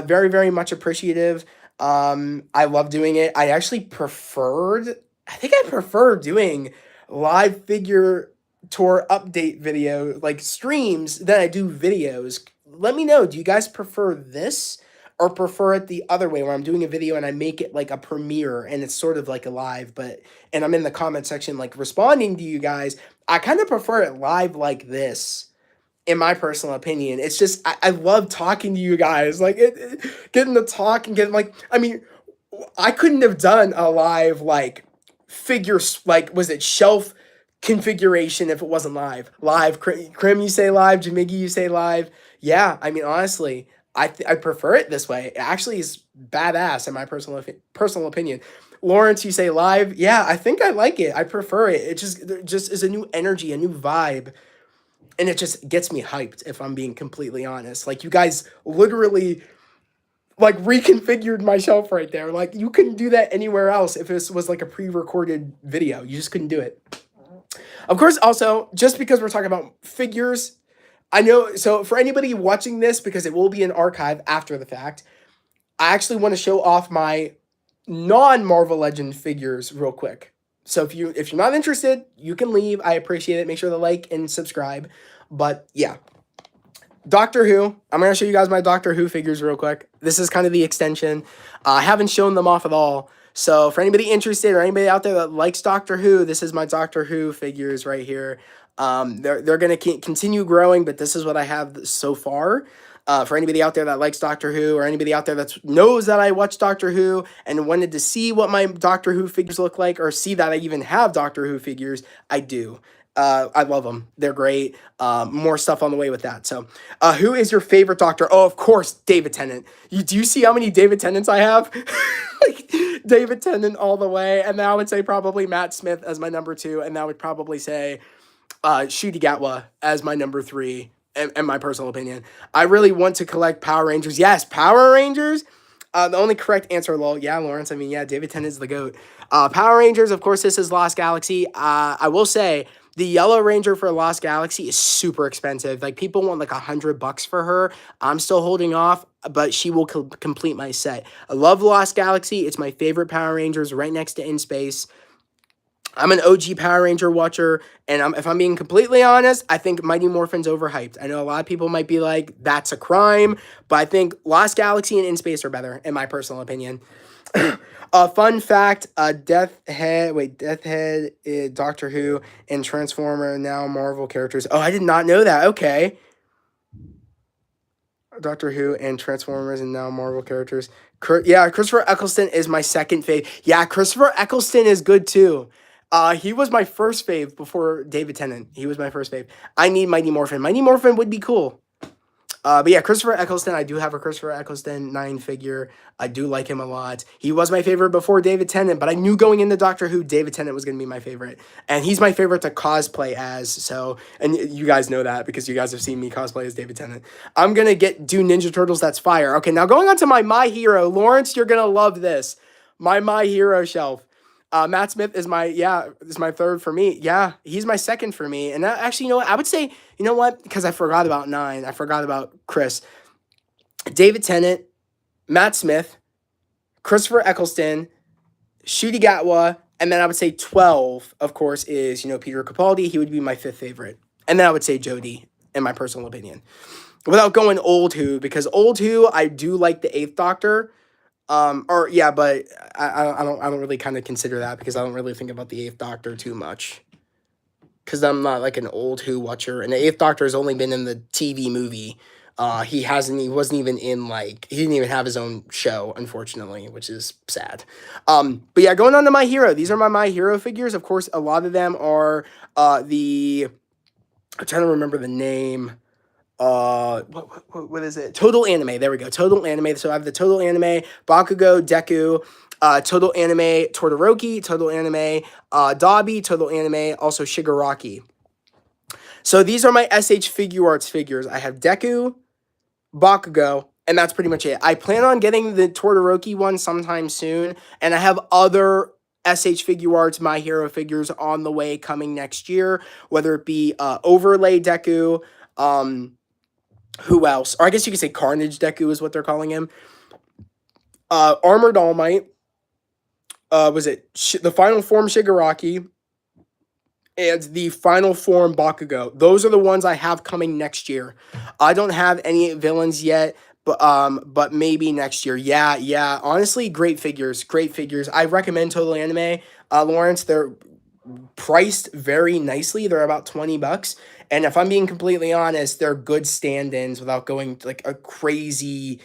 Very, very much appreciative. I love doing it. I think I prefer doing live figure tour update video, like streams, than I do videos. Let me know, do you guys prefer this or prefer it the other way where I'm doing a video and I make it like a premiere and it's sort of like a live, and I'm in the comment section like responding to you guys? I kind of prefer it live like this, in my personal opinion. It's just, I love talking to you guys, like getting to talk and getting like, I mean, I couldn't have done a live like figure, like, was it shelf configuration if it wasn't live. Live, Krim, you say live, Jamiggy, you say live. Yeah, I mean, honestly, I prefer it this way. It actually is badass in my personal opinion. Lawrence, you say live. Yeah, I think I like it. I prefer it. It just is a new energy, a new vibe, and it just gets me hyped. If I'm being completely honest, like you guys literally like reconfigured my shelf right there. Like you couldn't do that anywhere else if this was like a pre-recorded video. You just couldn't do it. Of course, also, just because we're talking about figures, I know, so for anybody watching this, because it will be an archive after the fact, I actually want to show off my non-Marvel Legend figures real quick. So if you're not interested, you can leave. I appreciate it. Make sure to like and subscribe. But yeah, Doctor Who. I'm going to show you guys my Doctor Who figures real quick. This is kind of the extension. I haven't shown them off at all. So for anybody interested or anybody out there that likes Doctor Who, this is my Doctor Who figures right here. They're going to continue growing, but this is what I have so far. For anybody out there that likes Doctor Who or anybody out there that knows that I watch Doctor Who and wanted to see what my Doctor Who figures look like or see that I even have Doctor Who figures, I do. I love them. They're great. More stuff on the way with that. So, who is your favorite Doctor? Oh, of course, David Tennant. Do you see how many David Tennants I have? Like, David Tennant all the way. And then I would say probably Matt Smith as my number 2. And I would probably say Ncuti Gatwa as my number 3, in my personal opinion. I really want to collect Power Rangers. Yes, Power Rangers. The only correct answer, lol. Yeah, Lawrence. I mean, yeah, David Tennant is the GOAT. Power Rangers, of course, this is Lost Galaxy. I will say the Yellow Ranger for Lost Galaxy is super expensive. Like, people want like $100 for her. I'm still holding off, but she will complete my set. I love Lost Galaxy. It's my favorite Power Rangers, right next to In Space. I'm an OG Power Ranger watcher, and if I'm being completely honest, I think Mighty Morphin's overhyped. I know a lot of people might be like, that's a crime, but I think Lost Galaxy and In Space are better, in my personal opinion. Fun fact, Death Head, Doctor Who, and Transformer, now Marvel characters. Oh, I did not know that. Okay. Doctor Who and Transformers and now Marvel characters. Yeah, Christopher Eccleston is my second fave. Yeah, Christopher Eccleston is good too. He was my first fave before David Tennant. He was my first fave. I need Mighty Morphin. Mighty Morphin would be cool. But yeah, Christopher Eccleston. I do have a Christopher Eccleston 9 figure. I do like him a lot. He was my favorite before David Tennant, but I knew going into Doctor Who, David Tennant was going to be my favorite. And he's my favorite to cosplay as. So, and you guys know that because you guys have seen me cosplay as David Tennant. I'm going to do Ninja Turtles. That's fire. Okay, now going on to my Hero. Lawrence, you're going to love this. My Hero shelf. Matt Smith is my third for me. Yeah, he's my second for me. And actually, you know what? I would say, you know what? Because I forgot about 9. I forgot about Chris. David Tennant, Matt Smith, Christopher Eccleston, Ncuti Gatwa, and then I would say 12, of course, is, Peter Capaldi. He would be my 5th favorite. And then I would say Jodie, in my personal opinion. Without going old Who, because old Who, I do like the 8th Doctor. But I don't really kind of consider that because I don't really think about the 8th Doctor too much. Because I'm not like an old Who watcher, and the 8th Doctor has only been in the TV movie. He wasn't even in he didn't even have his own show, unfortunately, which is sad. But yeah, going on to My Hero. These are my Hero figures. Of course, a lot of them are I'm trying to remember the name. What is it? Total Anime. There we go. Total Anime. So I have the Total Anime, Bakugo, Deku, Total Anime, Todoroki, Total Anime, Dabi, Total Anime, also Shigaraki. So these are my SH Figuarts figures. I have Deku, Bakugo, and that's pretty much it. I plan on getting the Todoroki one sometime soon, and I have other SH Figuarts My Hero figures on the way coming next year, whether it be Overlay Deku, who else? Or I guess you could say Carnage Deku is what they're calling him. Armored All Might. Was it the Final Form Shigaraki and the Final Form Bakugo? Those are the ones I have coming next year. I don't have any villains yet, but maybe next year. Yeah. Honestly, great figures. I recommend Total Anime. Lawrence, they're priced very nicely. They're about $20. And if I'm being completely honest, they're good stand-ins without going like a crazy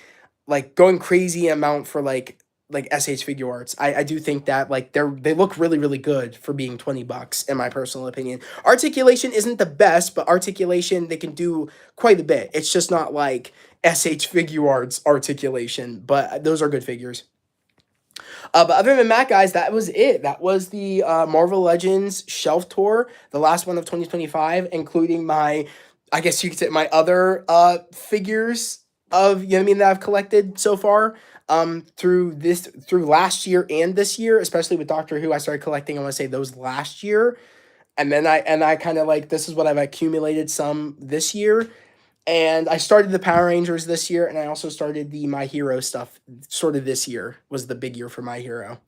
amount for like like SH Figure Arts. I do think that like they look really really good for being $20 in my personal opinion. Articulation isn't the best, but articulation they can do quite a bit. It's just not like SH Figure Arts articulation, but those are good figures. But other than that, guys, that was it. That was the Marvel Legends shelf tour, the last one of 2025, including my, I guess you could say, my other figures of, you know what I mean, that I've collected so far through last year and this year, especially with Doctor Who. I started collecting, I want to say, those last year. And then I kind of like, this is what I've accumulated some this year. And I started the Power Rangers this year, and I also started the My Hero stuff sort of this year was the big year for My Hero.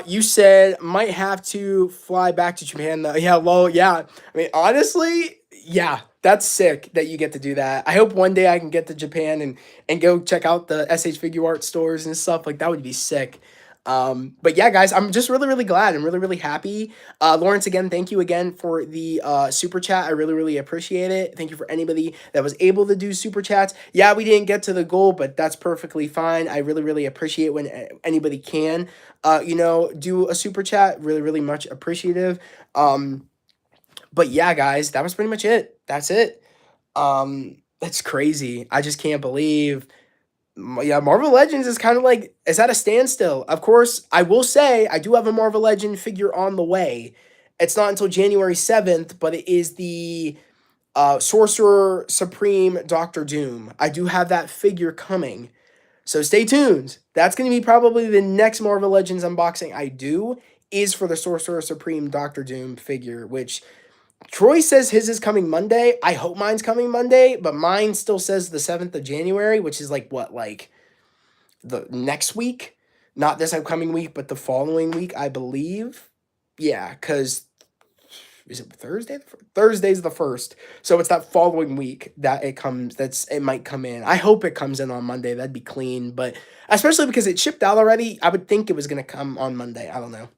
You said might have to fly back to Japan though. Yeah, lol, yeah. I mean, honestly, yeah, that's sick that you get to do that. I hope one day I can get to Japan and go check out the SH Figure Art stores and stuff. Like that would be sick. But yeah, guys, I'm just really, really glad. I'm really, really happy. Lawrence, again, thank you again for the super chat. I really, really appreciate it. Thank you for anybody that was able to do super chats. Yeah, we didn't get to the goal, but that's perfectly fine. I really, really appreciate when anybody can, do a super chat. Really, really much appreciative. But yeah, guys, that was pretty much it. That's it. That's crazy. I just can't believe yeah, Marvel Legends is kind of like it's at a standstill. Of course, I will say I do have a Marvel Legend figure on the way. It's not until January 7th, but it is the Sorcerer Supreme Doctor Doom. I do have that figure coming. So stay tuned. That's going to be probably the next Marvel Legends unboxing I do is for the Sorcerer Supreme Doctor Doom figure, which Troy says his is coming Monday. I hope mine's coming Monday, but mine still says the 7th of January, which is like what, like the next week? Not this upcoming week, but the following week, I believe. Yeah, because is it Thursday? Thursday's the 1st. So it's that following week that it comes, it might come in. I hope it comes in on Monday. That'd be clean, but especially because it shipped out already, I would think it was going to come on Monday. I don't know.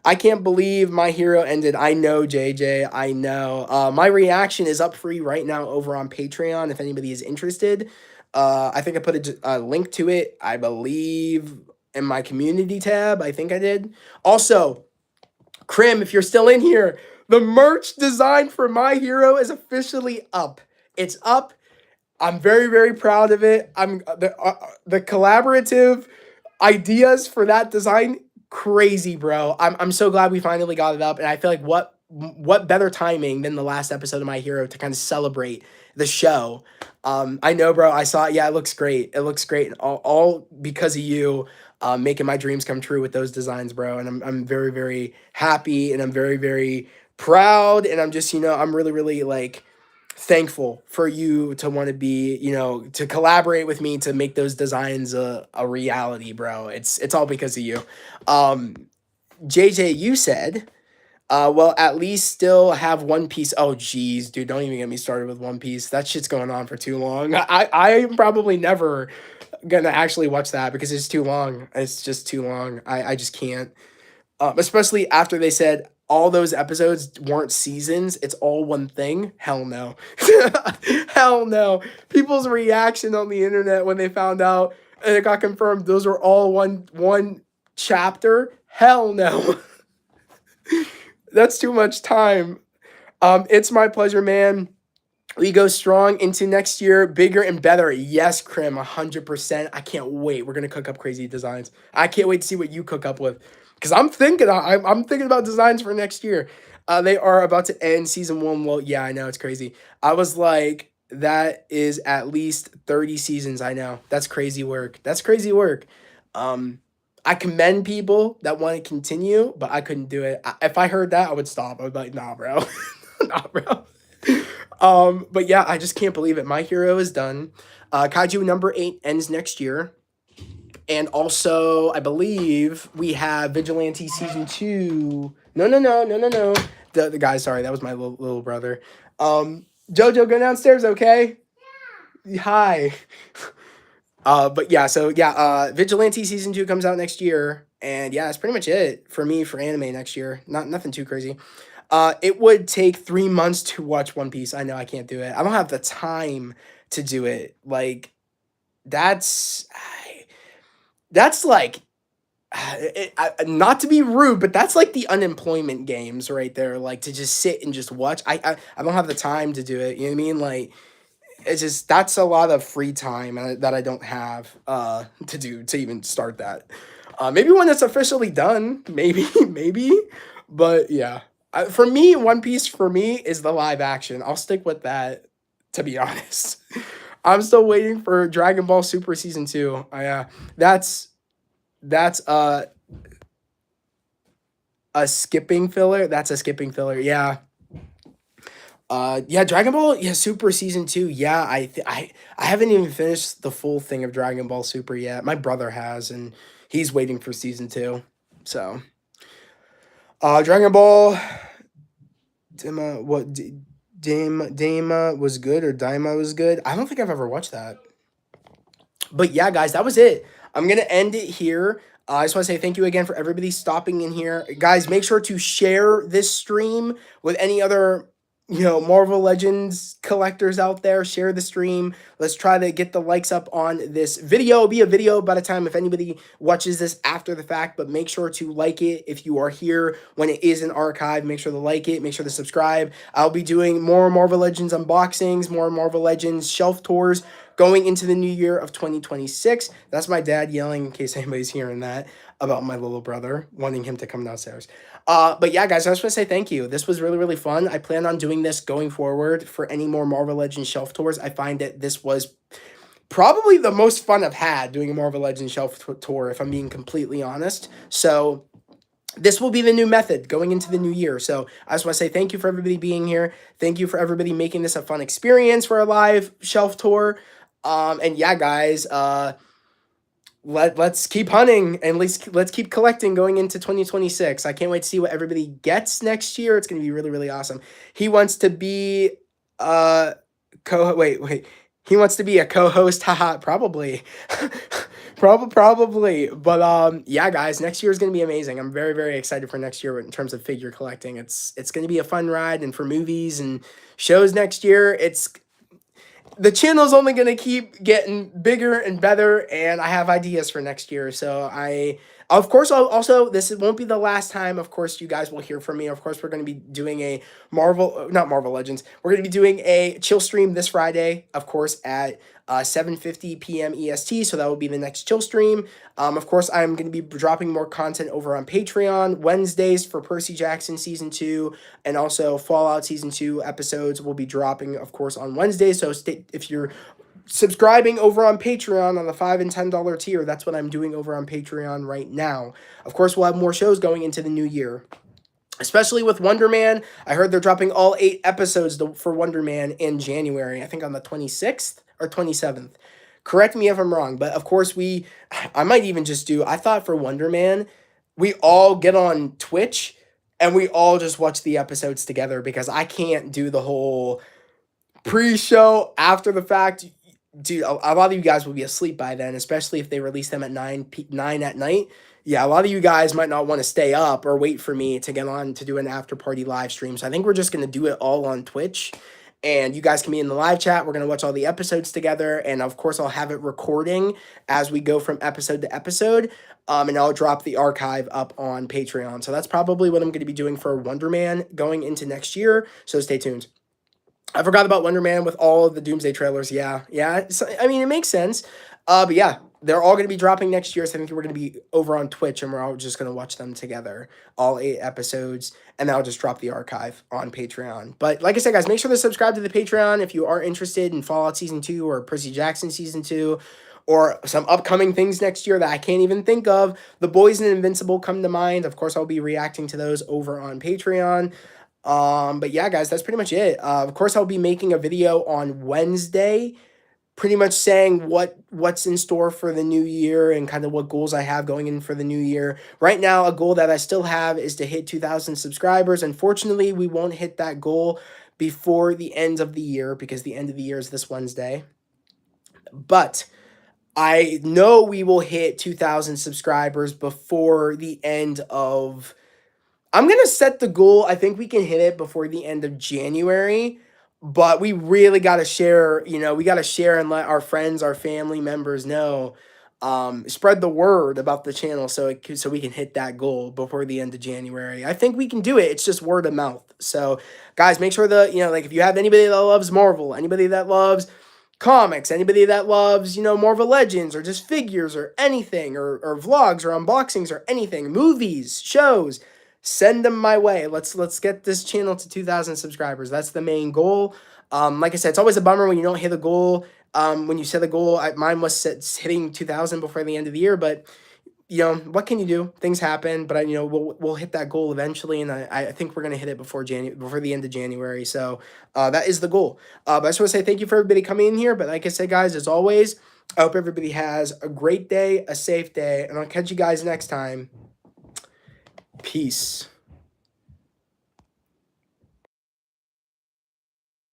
I can't believe My Hero ended. I know, JJ. I know. My reaction is up free right now over on Patreon if anybody is interested. I think I put a link to it, I believe, in my community tab. I think I did. Also, Krim, if you're still in here, the merch design for My Hero is officially up. It's up. I'm very, very proud of it. The collaborative ideas for that design crazy, bro. I'm so glad we finally got it up, and I feel like what better timing than the last episode of My Hero to kind of celebrate the show. I know, bro. I saw it. Yeah, it looks great. It looks great, all because of you. Making my dreams come true with those designs, bro. And I'm very, very happy, and I'm very, very proud, and I'm just, I'm really, really like thankful for you to want to be, to collaborate with me to make those designs a reality, bro. It's all because of you. JJ, you said, well, at least still have One Piece. Oh, geez, dude, don't even get me started with One Piece. That shit's going on for too long. I'm probably never gonna actually watch that because it's too long. It's just too long. I just can't. Especially after they said all those episodes weren't seasons, it's all one thing. Hell no. Hell no. People's reaction on the internet when they found out and it got confirmed those were all one chapter. Hell no. That's too much time. It's my pleasure, man. We go strong into next year, bigger and better. Yes, Krim, 100%. I can't wait. We're gonna cook up crazy designs. I can't wait to see what you cook up with, because I'm thinking about designs for next year. They are about to end season 1. Well, yeah, I know it's crazy. I was like, that is at least 30 seasons. I know that's crazy work. That's crazy work. I commend people that want to continue, but I couldn't do it. If I heard that, I would stop. I would be like, nah, bro, nah, bro. But yeah, I just can't believe it. My Hero is done. Kaiju number 8 ends next year. And also, I believe we have Vigilante season 2. No. The guy, sorry, that was my little brother. Jojo, go downstairs, okay? Yeah. Hi. But yeah, so yeah, Vigilante season 2 comes out next year. And yeah, that's pretty much it for me for anime next year. Nothing too crazy. It would take 3 months to watch One Piece. I know I can't do it. I don't have the time to do it. Like, that's that's like not to be rude, but that's like the unemployment games right there. Like to just sit and just watch. I don't have the time to do it. You know what I mean? Like it's just that's a lot of free time that I don't have to do to even start that. Maybe when it's officially done, maybe maybe, but yeah. For me, One Piece for me is the live action. I'll stick with that. To be honest, I'm still waiting for Dragon Ball Super season 2. That's that's a skipping filler. That's a skipping filler. Yeah. Yeah, Dragon Ball, yeah, Super season 2. Yeah, I haven't even finished the full thing of Dragon Ball Super yet. My brother has, and he's waiting for season 2. So, Dragon Ball Dima, Dama was good, or Daima was good. I don't think I've ever watched that. But yeah, guys, that was it. I'm gonna end it here. I just want to say thank you again for everybody stopping in here, guys. Make sure to share this stream with any other, Marvel Legends collectors out there. Share the stream. Let's try to get the likes up on this video. It'll be a video by the time if anybody watches this after the fact, but make sure to like it if you are here when it is an archive. Make sure to like it. Make sure to subscribe. I'll be doing more Marvel Legends unboxings, more Marvel Legends shelf tours going into the new year of 2026. That's my dad yelling in case anybody's hearing that about my little brother wanting him to come downstairs. But yeah, guys, I just want to say thank you. This was really, really fun. I plan on doing this going forward for any more Marvel Legends shelf tours. I find that this was probably the most fun I've had doing a Marvel Legends shelf tour, if I'm being completely honest. So this will be the new method going into the new year. So I just want to say thank you for everybody being here. Thank you for everybody making this a fun experience for a live shelf tour. And yeah, guys, let's keep hunting and let's keep collecting going into 2026. I can't wait to see what everybody gets next year. It's gonna be really, really awesome. He wants to be wait. He wants to be a co-host. Haha, probably. Probably. But yeah, guys, next year is gonna be amazing. I'm very, very excited for next year in terms of figure collecting. It's gonna be a fun ride, and for movies and shows next year, the channel's only going to keep getting bigger and better, and I have ideas for next year. So of course, this won't be the last time. Of course, you guys will hear from me. Of course, we're going to be doing a not Marvel Legends. We're going to be doing a chill stream this Friday, of course, at 7:50 p.m. EST. So that will be the next chill stream. Of course, I'm going to be dropping more content over on Patreon Wednesdays for Percy Jackson season 2, and also Fallout season 2 episodes will be dropping, of course, on Wednesdays. So if you're subscribing over on Patreon on the $5 and $10 tier, that's what I'm doing over on Patreon right now. Of course, we'll have more shows going into the new year, especially with Wonder Man. I heard they're dropping all 8 episodes for Wonder Man in January, I think on the 26th or 27th. Correct me if I'm wrong, but of course I might even just I thought for Wonder Man, we all get on Twitch and we all just watch the episodes together, because I can't do the whole pre-show after the fact. Dude, a lot of you guys will be asleep by then, especially if they release them at 9 at night. Yeah, a lot of you guys might not want to stay up or wait for me to get on to do an after party live stream. So I think we're just going to do it all on Twitch, and you guys can be in the live chat. We're going to watch all the episodes together, and of course I'll have it recording as we go from episode to episode. And I'll drop the archive up on Patreon. So that's probably what I'm going to be doing for Wonder Man going into next year. So stay tuned. I forgot about Wonder Man with all of the Doomsday trailers. Yeah. So, I mean, it makes sense. But yeah, they're all going to be dropping next year. So I think we're going to be over on Twitch, and we're all just going to watch them together, all 8 episodes, and then I'll just drop the archive on Patreon. But like I said, guys, make sure to subscribe to the Patreon if you are interested in Fallout Season 2 or Percy Jackson Season 2, or some upcoming things next year that I can't even think of. The Boys and Invincible come to mind. Of course, I'll be reacting to those over on Patreon. But yeah, guys, that's pretty much it. Of course, I'll be making a video on Wednesday, pretty much saying what's in store for the new year and kind of what goals I have going in for the new year. Right now, a goal that I still have is to hit 2,000 subscribers. Unfortunately, we won't hit that goal before the end of the year, because the end of the year is this Wednesday. But I know we will hit 2,000 subscribers before the end of... I'm going to set the goal. I think we can hit it before the end of January, but we really got to share, we got to share and let our friends, our family members know spread the word about the channel so we can hit that goal before the end of January. I think we can do it. It's just word of mouth. So guys, make sure that, like if you have anybody that loves Marvel, anybody that loves comics, anybody that loves, Marvel Legends or just figures or anything or vlogs or unboxings or anything, movies, shows, send them my way. Let's get this channel to 2,000 subscribers. That's the main goal. Like I said, it's always a bummer when you don't hit the goal. When you set the goal, mine was hitting 2,000 before the end of the year, but what can you do? Things happen, but we'll hit that goal eventually, and I think we're gonna hit it before the end of January. So that is the goal. But I just want to say thank you for everybody coming in here. But like I said, guys, as always, I hope everybody has a great day, a safe day, and I'll catch you guys next time. Peace.